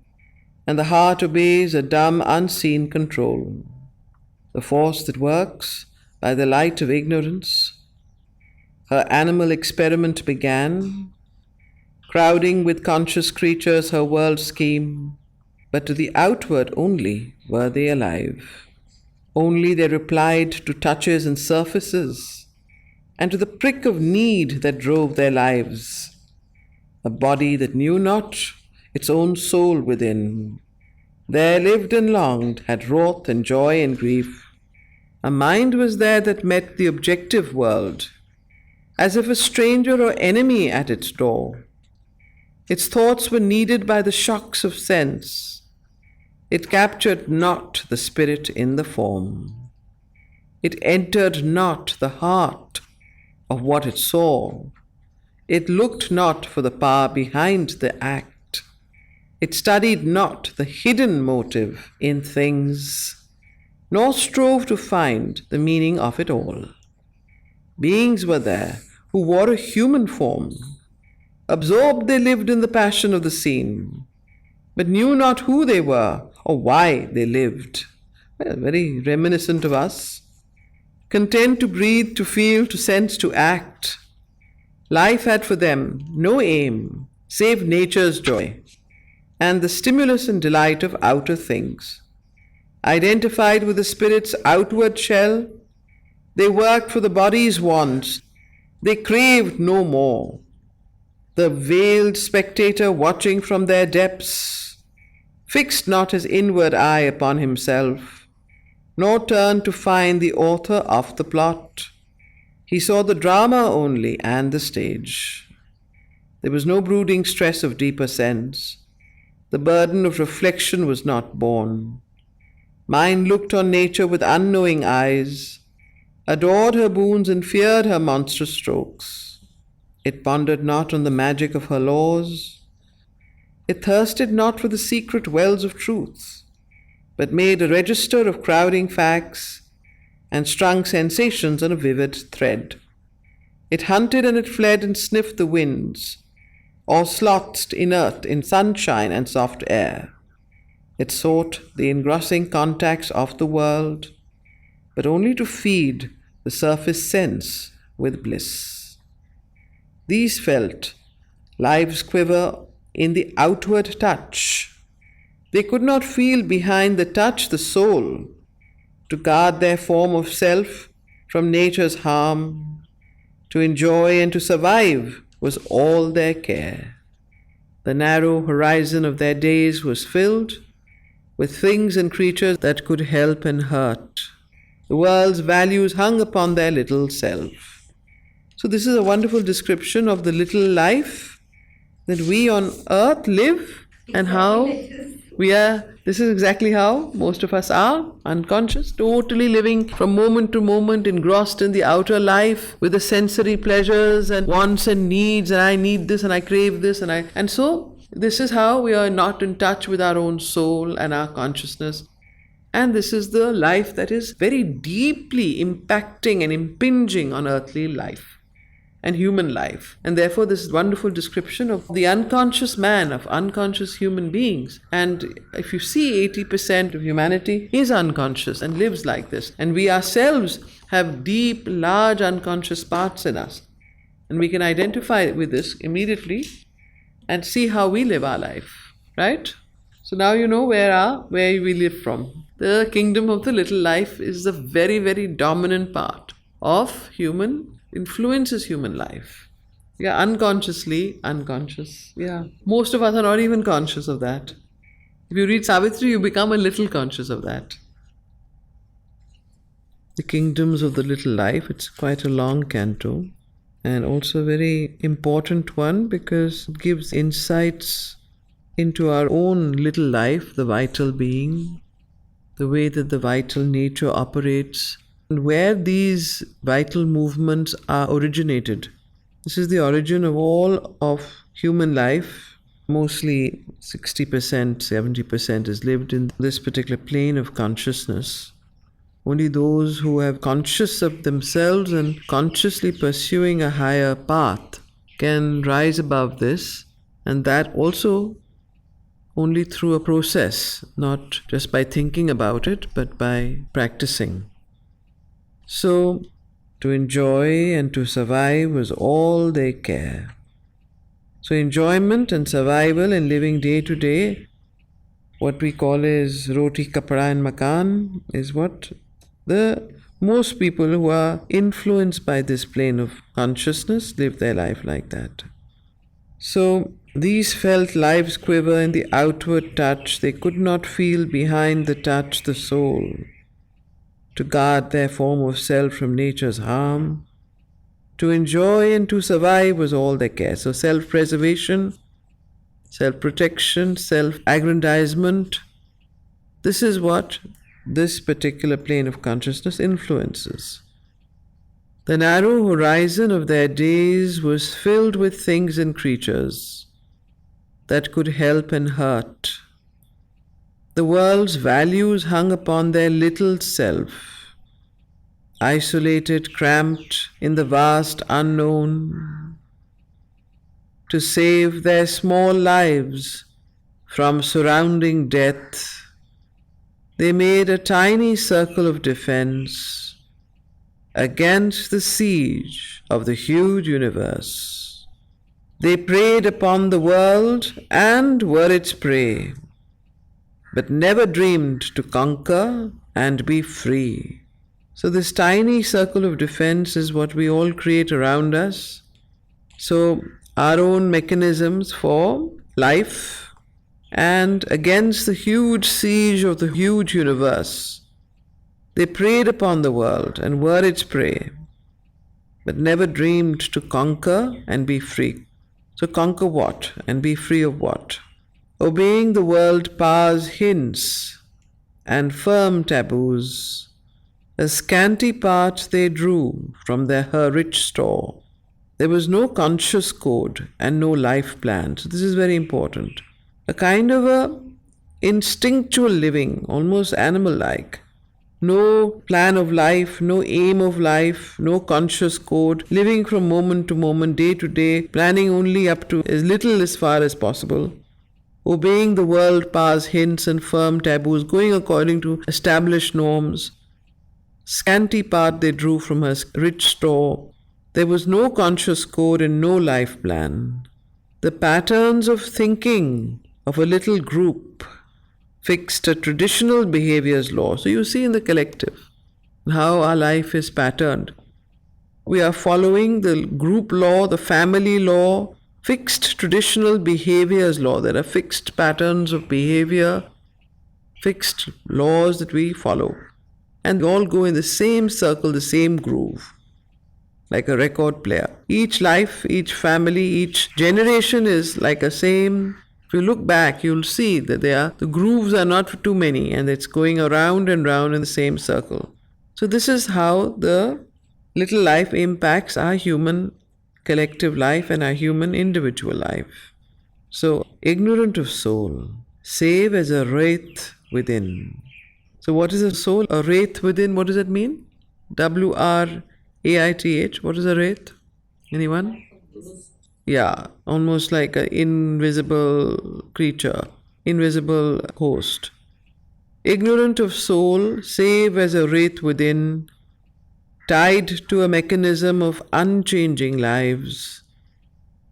Speaker 1: and the heart obeys a dumb, unseen control. The force that works by the light of ignorance, her animal experiment began, crowding with conscious creatures her world scheme, but to the outward only were they alive. Only they replied to touches and surfaces, and to the prick of need that drove their lives. A body that knew not its own soul within, there lived and longed, had wrath and joy and grief. A mind was there that met the objective world, as if a stranger or enemy at its door. Its thoughts were kneaded by the shocks of sense. It captured not the spirit in the form. It entered not the heart of what it saw. It looked not for the power behind the act. It studied not the hidden motive in things, nor strove to find the meaning of it all. Beings were there who wore a human form. Absorbed they lived in the passion of the scene, but knew not who they were or why they lived. Well, very reminiscent of us. Content to breathe, to feel, to sense, to act. Life had for them no aim save nature's joy and the stimulus and delight of outer things. Identified with the spirit's outward shell, they worked for the body's wants. They craved no more. The veiled spectator watching from their depths fixed not his inward eye upon himself, nor turned to find the author of the plot. He saw the drama only and the stage. There was no brooding stress of deeper sense. The burden of reflection was not borne. Mind looked on nature with unknowing eyes, adored her boons and feared her monstrous strokes. It pondered not on the magic of her laws. It thirsted not for the secret wells of truth, but made a register of crowding facts and strung sensations on a vivid thread. It hunted and it fled and sniffed the winds, or sloths inert in sunshine and soft air. It sought the engrossing contacts of the world, but only to feed the surface sense with bliss. These felt lives quiver in the outward touch. They could not feel behind the touch the soul, to guard their form of self from nature's harm. To enjoy and to survive was all their care. The narrow horizon of their days was filled with things and creatures that could help and hurt. The world's values hung upon their little self. So this is a wonderful description of the little life that we on earth live and how we are. This is exactly how most of us are, unconscious, totally living from moment to moment, engrossed in the outer life with the sensory pleasures and wants and needs, and I need this and I crave this and so this is how we are not in touch with our own soul and our consciousness. And this is the life that is very deeply impacting and impinging on earthly life and human life. And therefore this wonderful description of the unconscious man, of unconscious human beings. And if you see 80% of humanity is unconscious and lives like this. And we ourselves have deep, large unconscious parts in us. And we can identify with this immediately and see how we live our life, right? So now you know where we live from. The kingdom of the little life is the very, very dominant part of influences human life. We are unconsciously unconscious. Yeah. Most of us are not even conscious of that. If you read Savitri, you become a little conscious of that. The kingdoms of the little life, it's quite a long canto and also a very important one because it gives insights into our own little life, the vital being, the way that the vital nature operates, and where these vital movements are originated. This is the origin of all of human life. Mostly 60%, 70% is lived in this particular plane of consciousness. Only those who are conscious of themselves and consciously pursuing a higher path can rise above this, and that also only through a process, not just by thinking about it, but by practicing. So, to enjoy and to survive was all they care. So, enjoyment and survival and living day to day, what we call is roti, kapra, and makan, is what the most people who are influenced by this plane of consciousness live their life like that. So, these felt lives quiver in the outward touch. They could not feel behind the touch the soul. To guard their form of self from nature's harm, to enjoy and to survive was all they care. So self-preservation, self-protection, self-aggrandizement, this is what this particular plane of consciousness influences. The narrow horizon of their days was filled with things and creatures that could help and hurt. The world's values hung upon their little self, isolated, cramped in the vast unknown. To save their small lives from surrounding death, they made a tiny circle of defense against the siege of the huge universe. They preyed upon the world and were its prey, but never dreamed to conquer and be free. So this tiny circle of defense is what we all create around us. So our own mechanisms for life and against the huge siege of the huge universe. They preyed upon the world and were its prey, but never dreamed to conquer and be free. So conquer what and be free of what? Obeying the world power's hints and firm taboos, a scanty part they drew from her rich store. There was no conscious code and no life plan. So this is very important. A kind of a instinctual living, almost animal-like. No plan of life, no aim of life, no conscious code, living from moment to moment, day to day, planning only up to as little as far as possible. Obeying the world power's hints and firm taboos, going according to established norms. Scanty part they drew from her rich store. There was no conscious code and no life plan. The patterns of thinking of a little group fixed a traditional behavior's law. So you see in the collective how our life is patterned. We are following the group law, the family law, fixed traditional behavior's law. There are fixed patterns of behavior, fixed laws that we follow. And we all go in the same circle, the same groove, like a record player. Each life, each family, each generation is like a same. If you look back, you'll see that the grooves are not too many and it's going around and round in the same circle. So this is how the little life impacts our human collective life and our human individual life. So, ignorant of soul, save as a wraith within. So what is a soul? A wraith within, what does that mean? W-R-A-I-T-H. What is a wraith? Anyone? Yeah, almost like an invisible creature, invisible host. Ignorant of soul, save as a wraith within, tied to a mechanism of unchanging lives,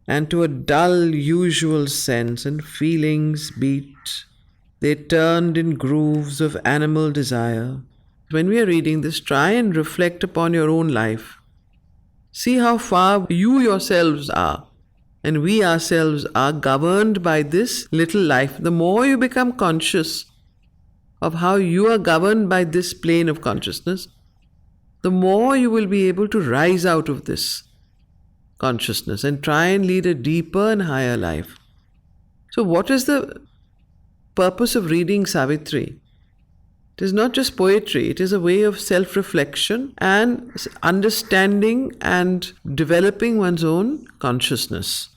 Speaker 1: and to a dull usual sense and feelings beat, they turned in grooves of animal desire. When we are reading this, try and reflect upon your own life. See how far you yourselves are and we ourselves are governed by this little life. The more you become conscious of how you are governed by this plane of consciousness, the more you will be able to rise out of this consciousness and try and lead a deeper and higher life. So what is the purpose of reading Savitri? It is not just poetry, it is a way of self reflection and understanding and developing one's own consciousness.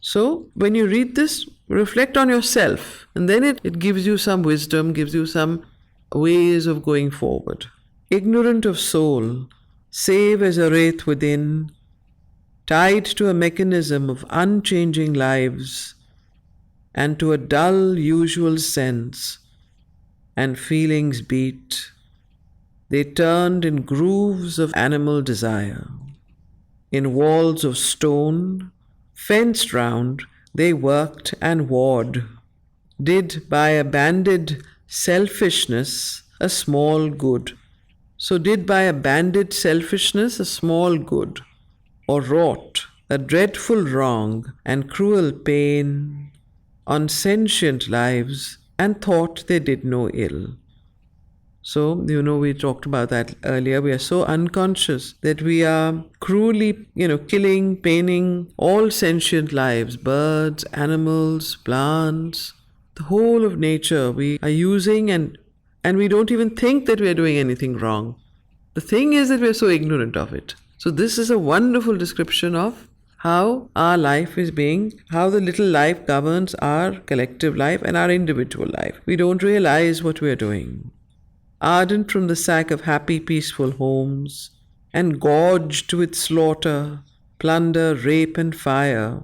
Speaker 1: So, when you read this, reflect on yourself, and then it gives you some wisdom, gives you some ways of going forward. Ignorant of soul, save as a wraith within, tied to a mechanism of unchanging lives, and to a dull usual sense, and feelings beat, they turned in grooves of animal desire. In walls of stone, fenced round, they worked and warred, did by a banded selfishness a small good. So did by a banded selfishness a small good, or wrought a dreadful wrong and cruel pain on sentient lives, and thought they did no ill. So, we talked about that earlier. We are so unconscious that we are cruelly, killing, paining all sentient lives, birds, animals, plants, the whole of nature. We are using and we don't even think that we are doing anything wrong. The thing is that we are so ignorant of it. So this is a wonderful description of how our life is how the little life governs our collective life and our individual life. We don't realize what we are doing. Ardent from the sack of happy, peaceful homes, and gorged with slaughter, plunder, rape, and fire,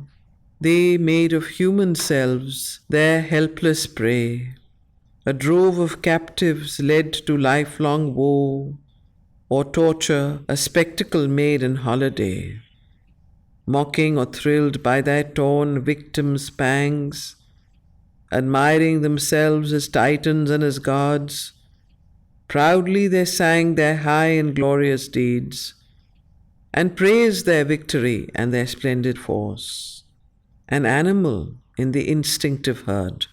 Speaker 1: they made of human selves their helpless prey. A drove of captives led to lifelong woe, or torture, a spectacle made an holiday. Mocking or thrilled by their torn victims' pangs, admiring themselves as titans and as gods, proudly they sang their high and glorious deeds, and praised their victory and their splendid force. An animal in the instinctive herd,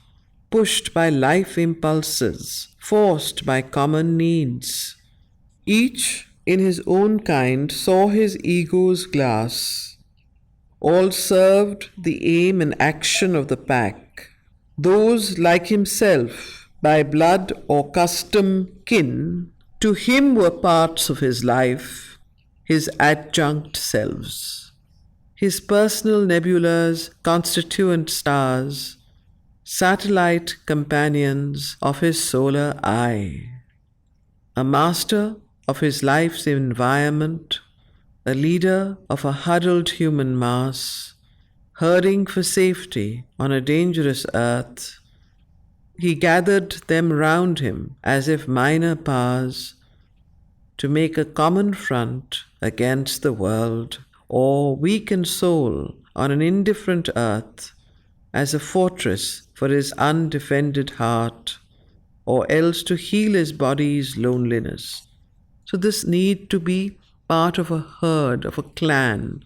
Speaker 1: pushed by life impulses, forced by common needs. Each, in his own kind, saw his ego's glass. All served the aim and action of the pack. Those like himself, by blood or custom kin, to him were parts of his life, his adjunct selves, his personal nebulas, constituent stars, satellite companions of his solar eye. A master of his life's environment, a leader of a huddled human mass, herding for safety on a dangerous earth, he gathered them round him as if minor powers to make a common front against the world, or weaken soul on an indifferent earth as a fortress for his undefended heart, or else to heal his body's loneliness. So this need to be part of a herd, of a clan,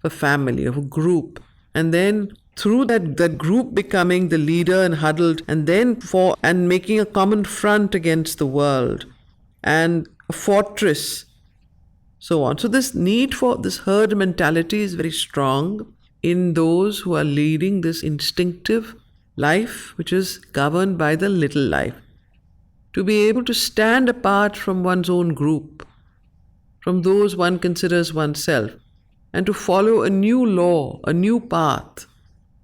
Speaker 1: of a family, of a group, and then through that group becoming the leader and huddled, and then making a common front against the world and a fortress, so on. So this need for this herd mentality is very strong in those who are leading this instinctive life, which is governed by the little life. To be able to stand apart from one's own group, from those one considers oneself, and to follow a new law, a new path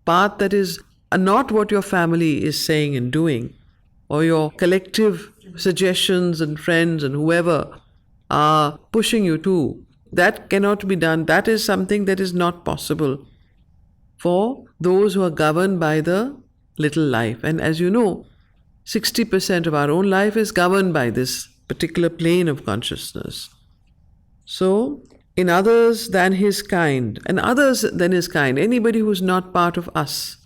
Speaker 1: that is not what your family is saying and doing, or your collective suggestions and friends and whoever are pushing you to. That cannot be done. That is something that is not possible for those who are governed by the little life. And as you know, 60% of our own life is governed by this particular plane of consciousness. So, in others than his kind, anybody who's not part of us,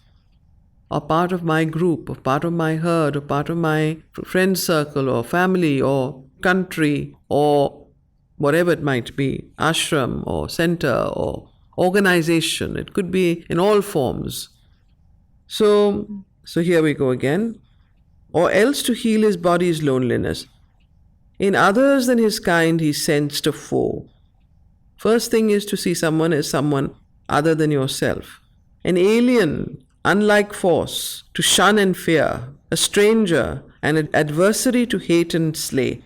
Speaker 1: or part of my group, or part of my herd, or part of my friend circle, or family, or country, or whatever it might be, ashram, or center, or organization. It could be in all forms. So here we go again. Or else to heal his body's loneliness. In others than his kind, he sensed a foe. First thing is to see someone as someone other than yourself. An alien, unlike force, to shun and fear. A stranger, and an adversary to hate and slay.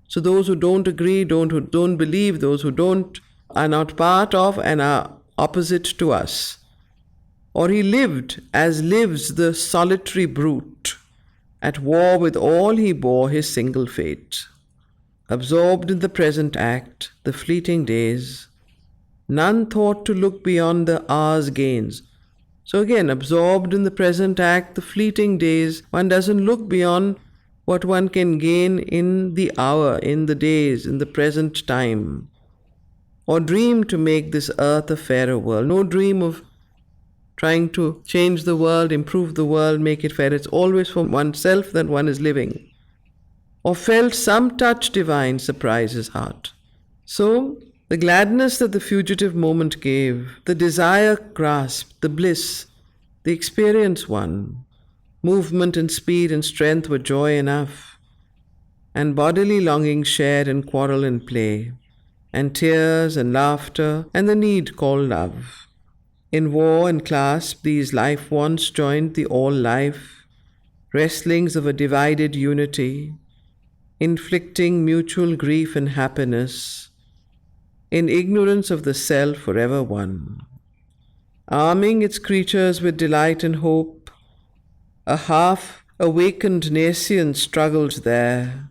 Speaker 1: So those who don't agree, who don't believe, those who don't are not part of and are opposite to us. Or he lived as lives the solitary brute, at war with all he bore his single fate. Absorbed in the present act, the fleeting days, none thought to look beyond the hour's gains. So again, absorbed in the present act, the fleeting days, one doesn't look beyond what one can gain in the hour, in the days, in the present time. Or dream to make this earth a fairer world. No dream of trying to change the world, improve the world, make it fair. It's always for oneself that one is living. Or felt some touch divine surprise his heart. So, the gladness that the fugitive moment gave, the desire grasped, the bliss, the experience won, movement and speed and strength were joy enough, and bodily longing shared in quarrel and play, and tears and laughter, and the need called love. In war and clasp these life wants joined the all-life, wrestlings of a divided unity, inflicting mutual grief and happiness, in ignorance of the self forever one. Arming its creatures with delight and hope, a half-awakened nation struggled there,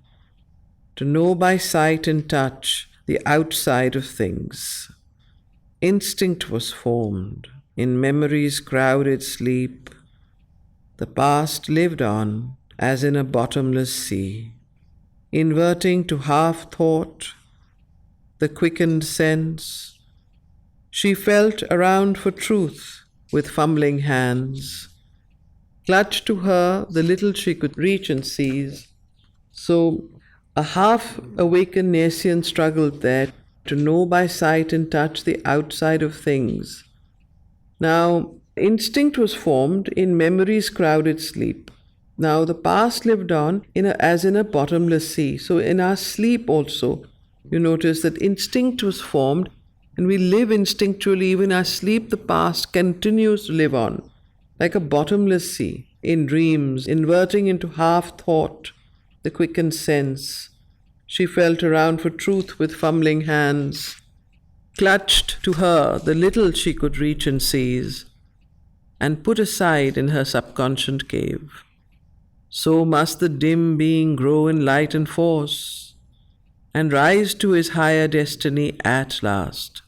Speaker 1: to know by sight and touch the outside of things. Instinct was formed, in memory's crowded sleep, the past lived on as in a bottomless sea. Inverting to half-thought, the quickened sense, she felt around for truth with fumbling hands, clutched to her the little she could reach and seize. So a half-awakened nation struggled there to know by sight and touch the outside of things. Now, instinct was formed in memory's crowded sleep. Now the past lived on as in a bottomless sea. So in our sleep also, you notice that instinct was formed and we live instinctually. Even in our sleep, the past continues to live on like a bottomless sea. In dreams, inverting into half-thought, the quickened sense, she felt around for truth with fumbling hands, clutched to her the little she could reach and seize, and put aside in her subconscious cave. So must the dim being grow in light and force, and rise to his higher destiny at last.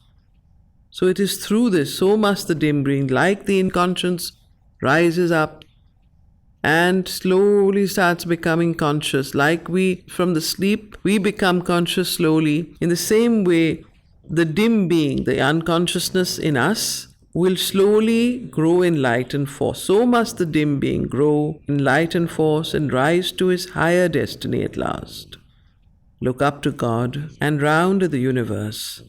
Speaker 1: So it is through this, so must the dim being, like the inconscious, rises up and slowly starts becoming conscious. Like we, from the sleep, we become conscious slowly. In the same way, the dim being, the unconsciousness in us, will slowly grow in light and force. So must the dim being grow in light and force and rise to his higher destiny at last. Look up to God and round the universe,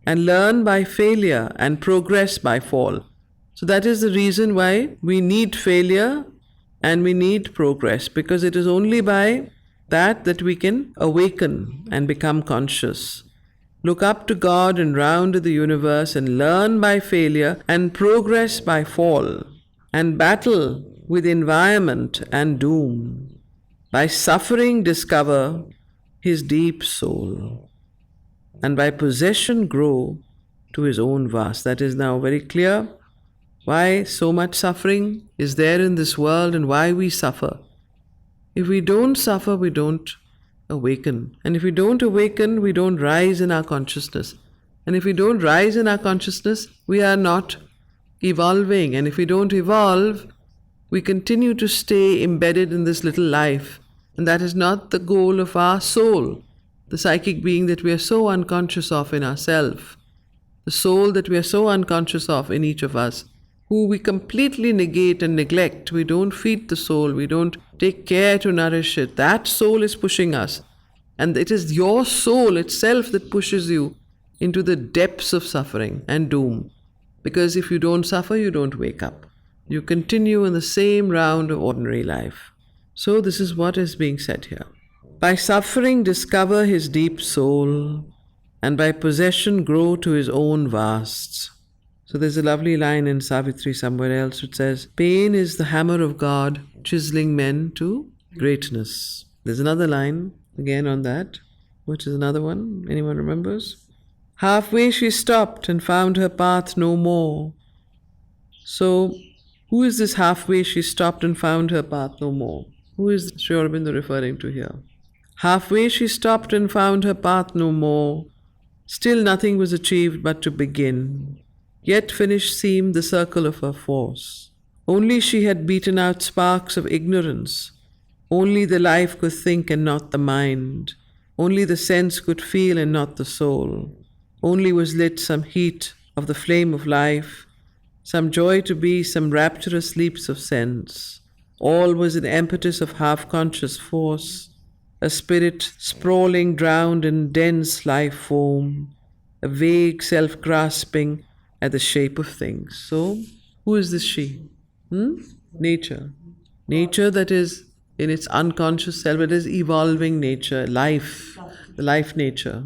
Speaker 1: and learn by failure and progress by fall. So that is the reason why we need failure and we need progress, because it is only by that we can awaken and become conscious. Look up to God and round the universe and learn by failure and progress by fall, and battle with environment and doom. By suffering discover his deep soul, and by possession grow to his own vast. That is now very clear why so much suffering is there in this world and why we suffer. If we don't suffer, we don't awaken. And if we don't awaken, we don't rise in our consciousness. And if we don't rise in our consciousness, we are not evolving. And if we don't evolve, we continue to stay embedded in this little life. And that is not the goal of our soul, the psychic being that we are so unconscious of in ourselves, the soul that we are so unconscious of in each of us, who we completely negate and neglect. We don't feed the soul, we don't take care to nourish it. That soul is pushing us. And it is your soul itself that pushes you into the depths of suffering and doom. Because if you don't suffer, you don't wake up. You continue in the same round of ordinary life. So this is what is being said here. By suffering discover his deep soul, and by possession grow to his own vasts. So there's a lovely line in Savitri somewhere else which says, pain is the hammer of God, chiseling men to greatness. There's another line again on that, which is another one. Anyone remembers? Halfway she stopped and found her path no more. So, who is this halfway she stopped and found her path no more? Who is Sri Aurobindo referring to here? Halfway she stopped and found her path no more. Still nothing was achieved but to begin. Yet finished seemed the circle of her force. Only she had beaten out sparks of ignorance. Only the life could think and not the mind. Only the sense could feel and not the soul. Only was lit some heat of the flame of life, some joy to be, some rapturous leaps of sense. All was an impetus of half-conscious force, a spirit sprawling, drowned in dense life form, a vague self-grasping at the shape of things. So, who is this she? Nature. Nature that is in its unconscious self, it is evolving nature, life, the life nature.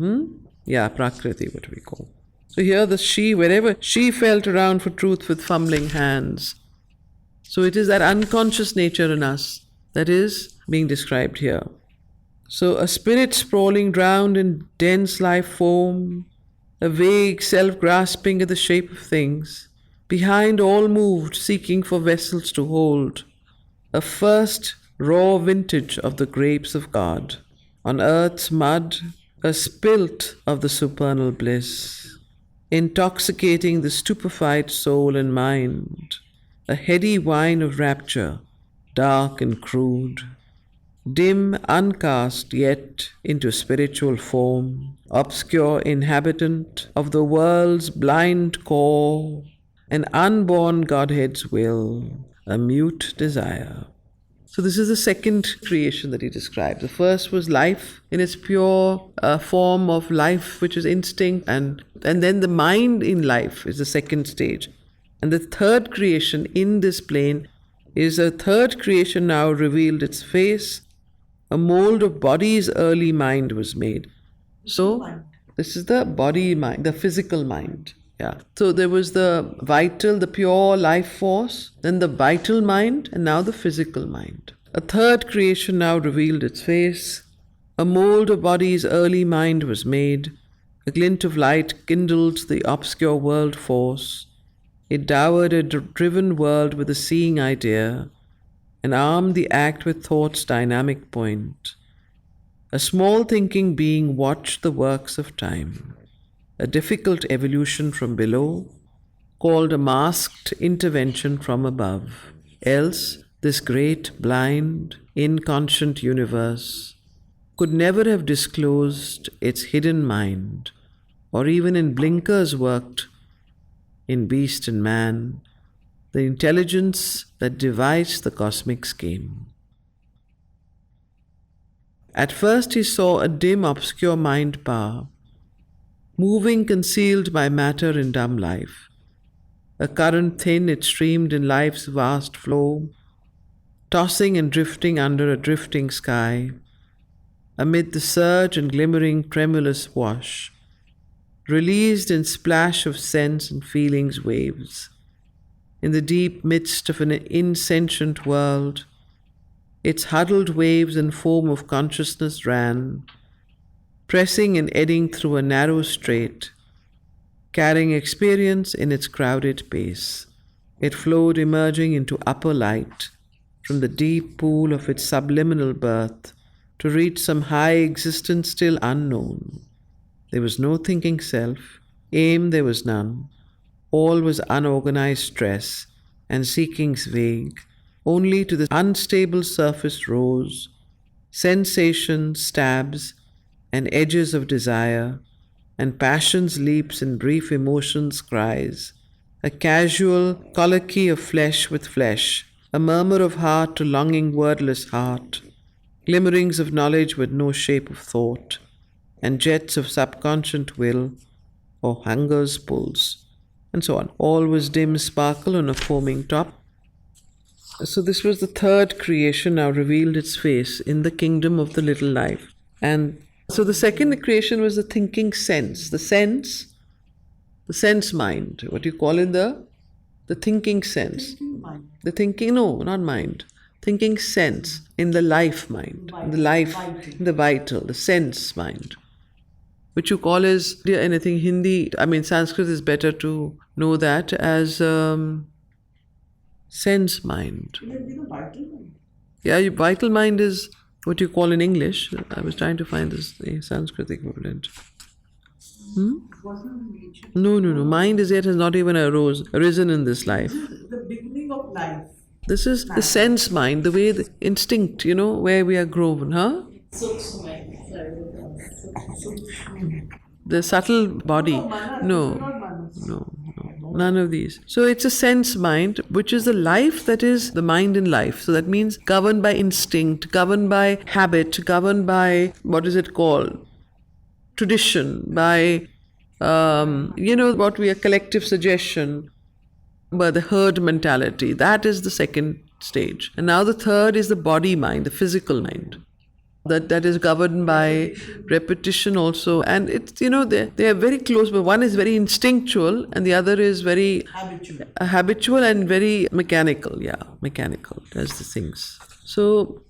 Speaker 1: Yeah, Prakriti, what we call. So here the she, wherever she felt around for truth with fumbling hands. So it is that unconscious nature in us that is being described here. So a spirit sprawling, drowned in dense life form, a vague self-grasping at the shape of things, behind all moved, seeking for vessels to hold, a first raw vintage of the grapes of God, on earth's mud, a spilt of the supernal bliss, intoxicating the stupefied soul and mind, a heady wine of rapture, dark and crude, dim, uncast yet into spiritual form, obscure inhabitant of the world's blind core, an unborn Godhead's will, a mute desire. So this is the second creation that he describes. The first was life in its pure form of life, which is instinct, and then the mind in life is the second stage. And the third creation in this plane is a third creation now revealed its face. A mold of body's early mind was made. So this is the body mind, the physical mind. Yeah. So there was the vital, the pure life force, then the vital mind, and now the physical mind. A third creation now revealed its face. A mold of body's early mind was made. A glint of light kindled the obscure world force. It dowered a driven world with a seeing idea, and armed the act with thought's dynamic point. A small thinking being watched the works of time. A difficult evolution from below, called a masked intervention from above. Else, this great, blind, inconscient universe could never have disclosed its hidden mind, or even in blinkers worked in beast and man, the intelligence that devised the cosmic scheme. At first he saw a dim, obscure mind power, moving concealed by matter in dumb life. A current thin, it streamed in life's vast flow, tossing and drifting under a drifting sky, amid the surge and glimmering tremulous wash, released in splash of sense and feelings waves. In the deep midst of an insentient world, its huddled waves and foam of consciousness ran, pressing and eddying through a narrow strait, carrying experience in its crowded pace. It flowed emerging into upper light from the deep pool of its subliminal birth to reach some high existence still unknown. There was no thinking self, aim there was none. All was unorganized stress and seekings vague. Only to the unstable surface rose sensation, stabs, and edges of desire, and passion's leaps and brief emotions' cries, a casual colloquy of flesh with flesh, a murmur of heart to longing wordless heart, glimmerings of knowledge with no shape of thought, and jets of subconscious will or hunger's pulse, and so on. All was dim sparkle on a foaming top. So this was the third creation now revealed its face in the kingdom of the little life. And so the second creation was the thinking sense, the sense mind, what you call it, the thinking sense. The thinking, no, not mind. thinking sense in the life mind, the life, the vital, the sense mind, which you call as, and I think Hindi, I mean Sanskrit is better to know that as sense mind. Yeah, vital mind is what you call in English. I was trying to find the Sanskrit equivalent. No. Mind is yet has not even arisen in this life.
Speaker 4: The beginning of life.
Speaker 1: This is the sense mind, the way the instinct, where we are grown, huh? The subtle body. No. None of these. So it's a sense mind, which is the life that is the mind in life. So that means governed by instinct, governed by habit, governed by, what is it called? Tradition, by, what we are collective suggestion, by the herd mentality. That is the second stage. And now the third is the body mind, the physical mind. That is governed by repetition also. And it's, they are very close, but one is very instinctual and the other is very habitual and very mechanical. Yeah, mechanical. That's the things. So,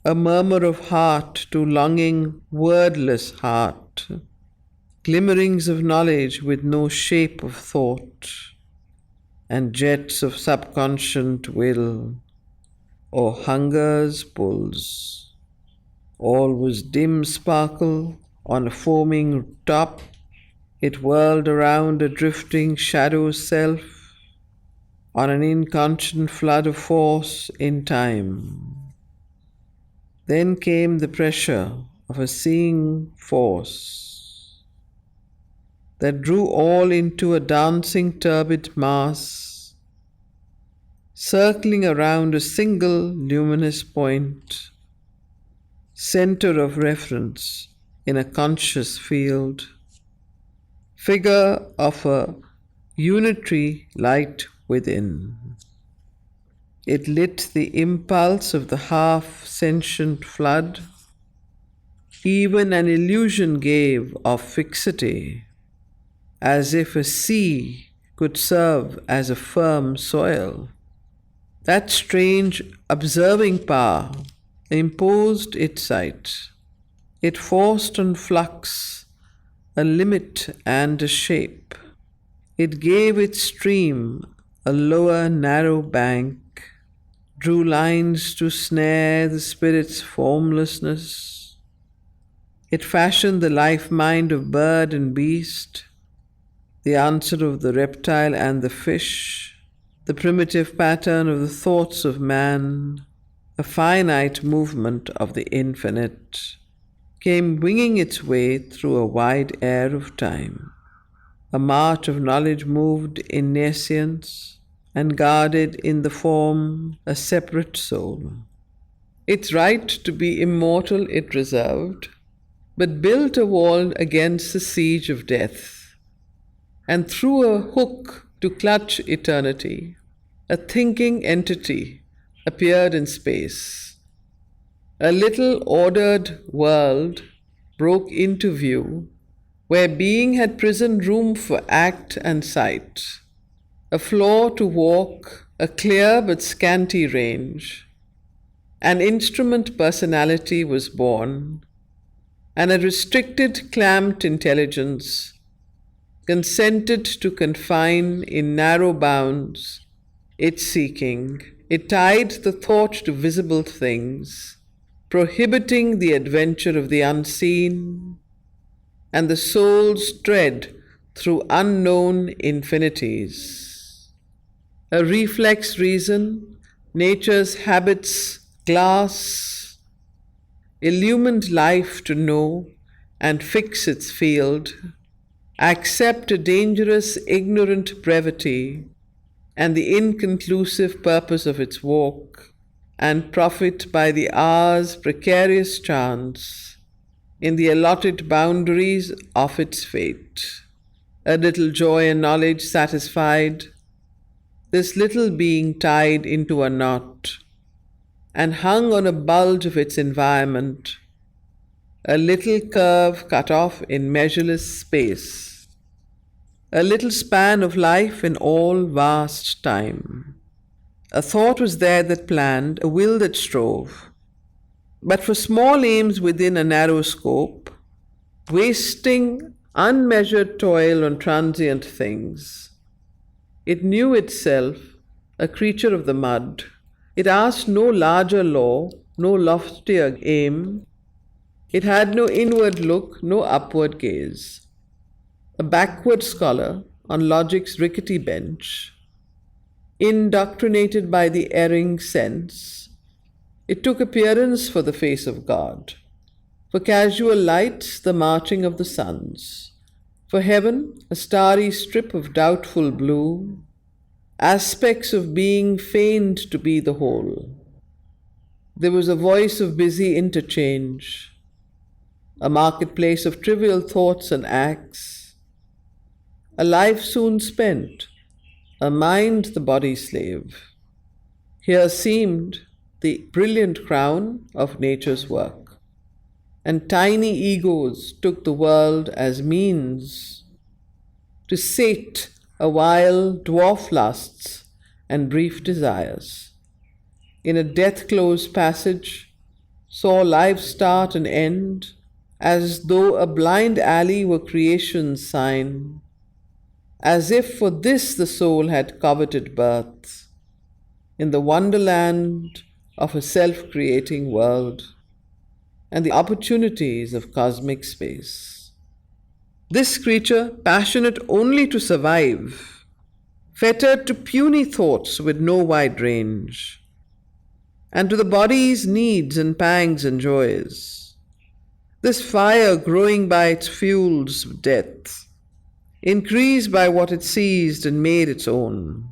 Speaker 1: a murmur of heart to longing, wordless heart, glimmerings of knowledge with no shape of thought, and jets of subconscient will, or hunger's pulse. All was dim sparkle on a foaming top. It whirled around a drifting shadow self on an inconscient flood of force in time. Then came the pressure of a seeing force that drew all into a dancing turbid mass, circling around a single luminous point, center of reference in a conscious field, figure of a unitary light within. It lit the impulse of the half-sentient flood, even an illusion gave of fixity, as if a sea could serve as a firm soil. That strange observing power imposed its sight. It forced on flux a limit and a shape. It gave its stream a lower narrow bank, drew lines to snare the spirit's formlessness. It fashioned the life mind of bird and beast, the answer of the reptile and the fish, the primitive pattern of the thoughts of man, a finite movement of the infinite, came winging its way through a wide air of time. A march of knowledge moved in nescience and guarded in the form a separate soul. Its right to be immortal it reserved, but built a wall against the siege of death, and threw a hook to clutch eternity. A thinking entity appeared in space. A little ordered world broke into view, where being had prisoned room for act and sight, a floor to walk, a clear but scanty range. An instrument personality was born, and a restricted, clamped intelligence consented to confine in narrow bounds its seeking. It tied the thought to visible things, prohibiting the adventure of the unseen and the soul's tread through unknown infinities. A reflex reason, nature's habits, glass, illumined life to know and fix its field, accept a dangerous, ignorant brevity and the inconclusive purpose of its walk, and profit by the hour's precarious chance in the allotted boundaries of its fate. A little joy and knowledge satisfied, this little being tied into a knot and hung on a bulge of its environment, a little curve cut off in measureless space, a little span of life in all vast time, A thought was there that planned, a will that strove. But for small aims within a narrow scope, wasting unmeasured toil on transient things, it knew itself a creature of the mud. It asked no larger law, no loftier aim. It had no inward look, no upward gaze. A backward scholar on logic's rickety bench, indoctrinated by the erring sense, it took appearance for the face of God, for casual lights the marching of the suns, for heaven a starry strip of doubtful blue, aspects of being feigned to be the whole. There was a voice of busy interchange, a marketplace of trivial thoughts and acts, a life soon spent, a mind the body slave. Here seemed the brilliant crown of nature's work, and tiny egos took the world as means to sate awhile dwarf lusts and brief desires. In a death-closed passage, saw life start and end, as though a blind alley were creation's sign, as if for this the soul had coveted birth, in the wonderland of a self-creating world and the opportunities of cosmic space. This creature, passionate only to survive, fettered to puny thoughts with no wide range, and to the body's needs and pangs and joys. This fire growing by its fuels of death, increased by what it seized and made its own.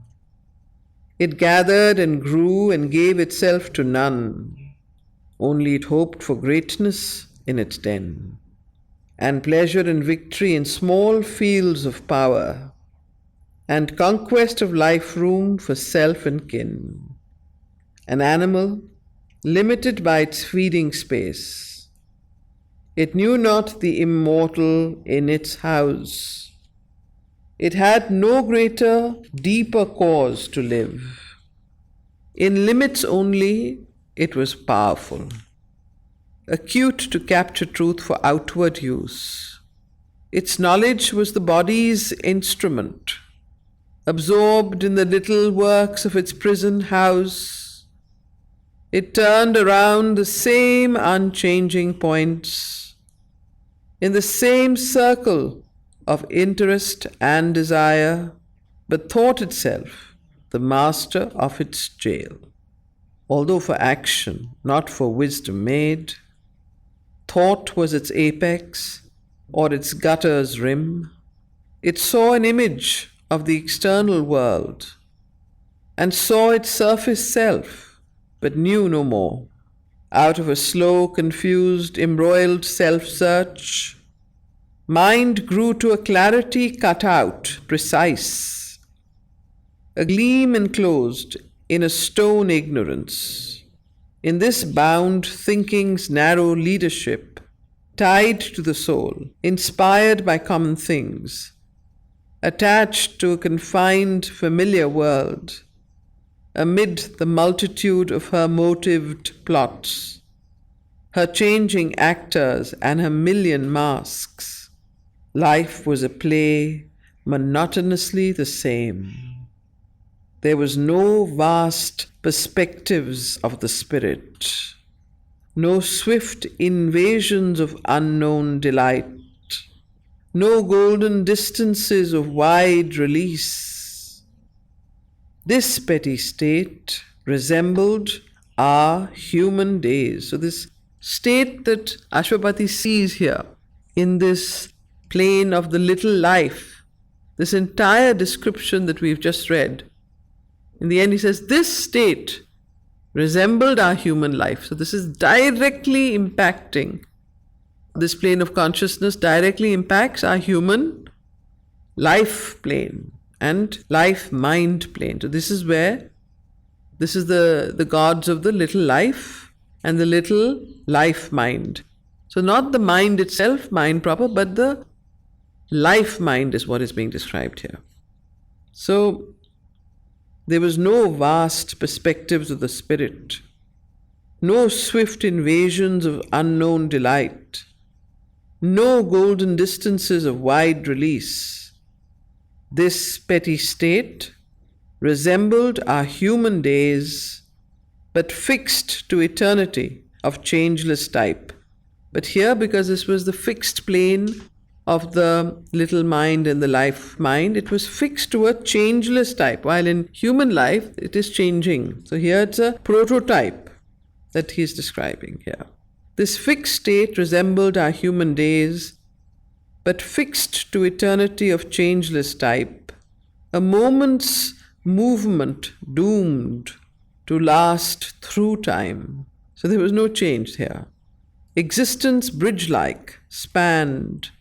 Speaker 1: It gathered and grew and gave itself to none, only it hoped for greatness in its den, and pleasure and victory in small fields of power, and conquest of life room for self and kin. An animal, limited by its feeding space, it knew not the immortal in its house. It had no greater, deeper cause to live. In limits only, it was powerful, acute to capture truth for outward use. Its knowledge was the body's instrument, absorbed in the little works of its prison house. It turned around the same unchanging points, in the same circle of interest and desire, but thought itself the master of its jail. Although for action, not for wisdom made, thought was its apex or its gutter's rim. It saw an image of the external world and saw its surface self, but knew no more. Out of a slow, confused, embroiled self-search, mind grew to a clarity cut out, precise, a gleam enclosed in a stone ignorance. In this bound thinking's narrow leadership, tied to the soul, inspired by common things, attached to a confined familiar world, amid the multitude of her motived plots, her changing actors and her million masks, life was a play monotonously the same. There was no vast perspectives of the spirit, no swift invasions of unknown delight, no golden distances of wide release. This petty state resembled our human days. So this state that Ashwapati sees here in this plane of the little life, this entire description that we've just read, in the end he says this state resembled our human life. So this is directly impacting, this plane of consciousness directly impacts our human life plane and life mind plane. So this is where, this is the gods of the little life and the little life mind. So not the mind itself, mind proper, but the life mind is what is being described here. So There was no vast perspectives of the spirit, no swift invasions of unknown delight, no golden distances of wide release. This petty state resembled our human days, but fixed to eternity of changeless type. But here, because this was the fixed plane of the little mind and the life mind, it was fixed to a changeless type, while in human life it is changing. So here it's a prototype that he's describing here. This fixed state resembled our human days, but fixed to eternity of changeless type, a moment's movement doomed to last through time. So there was no change here. Existence bridge-like spanned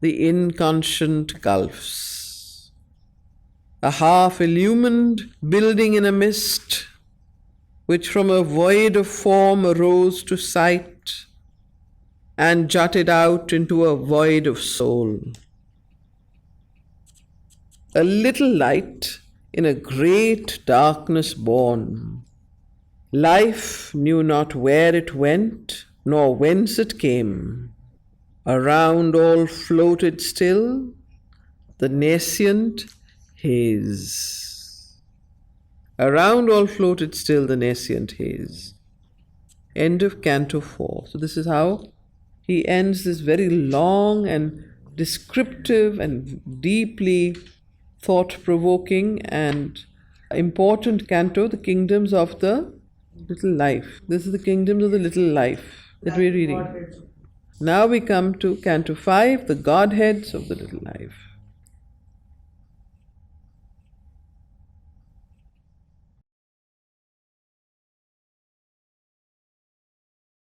Speaker 1: the inconscient gulfs. A half-illumined building in a mist, which from a void of form arose to sight and jutted out into a void of soul. A little light in a great darkness born. Life knew not where it went, nor whence it came. Around all floated still the nascent haze. Around all floated still the nascent haze. End of Canto 4. So this is how he ends this very long and descriptive and deeply thought-provoking and important canto, the kingdoms of the little life. This is the kingdoms of the little life that we're reading. Now we come to Canto 5, the Godheads of the little life.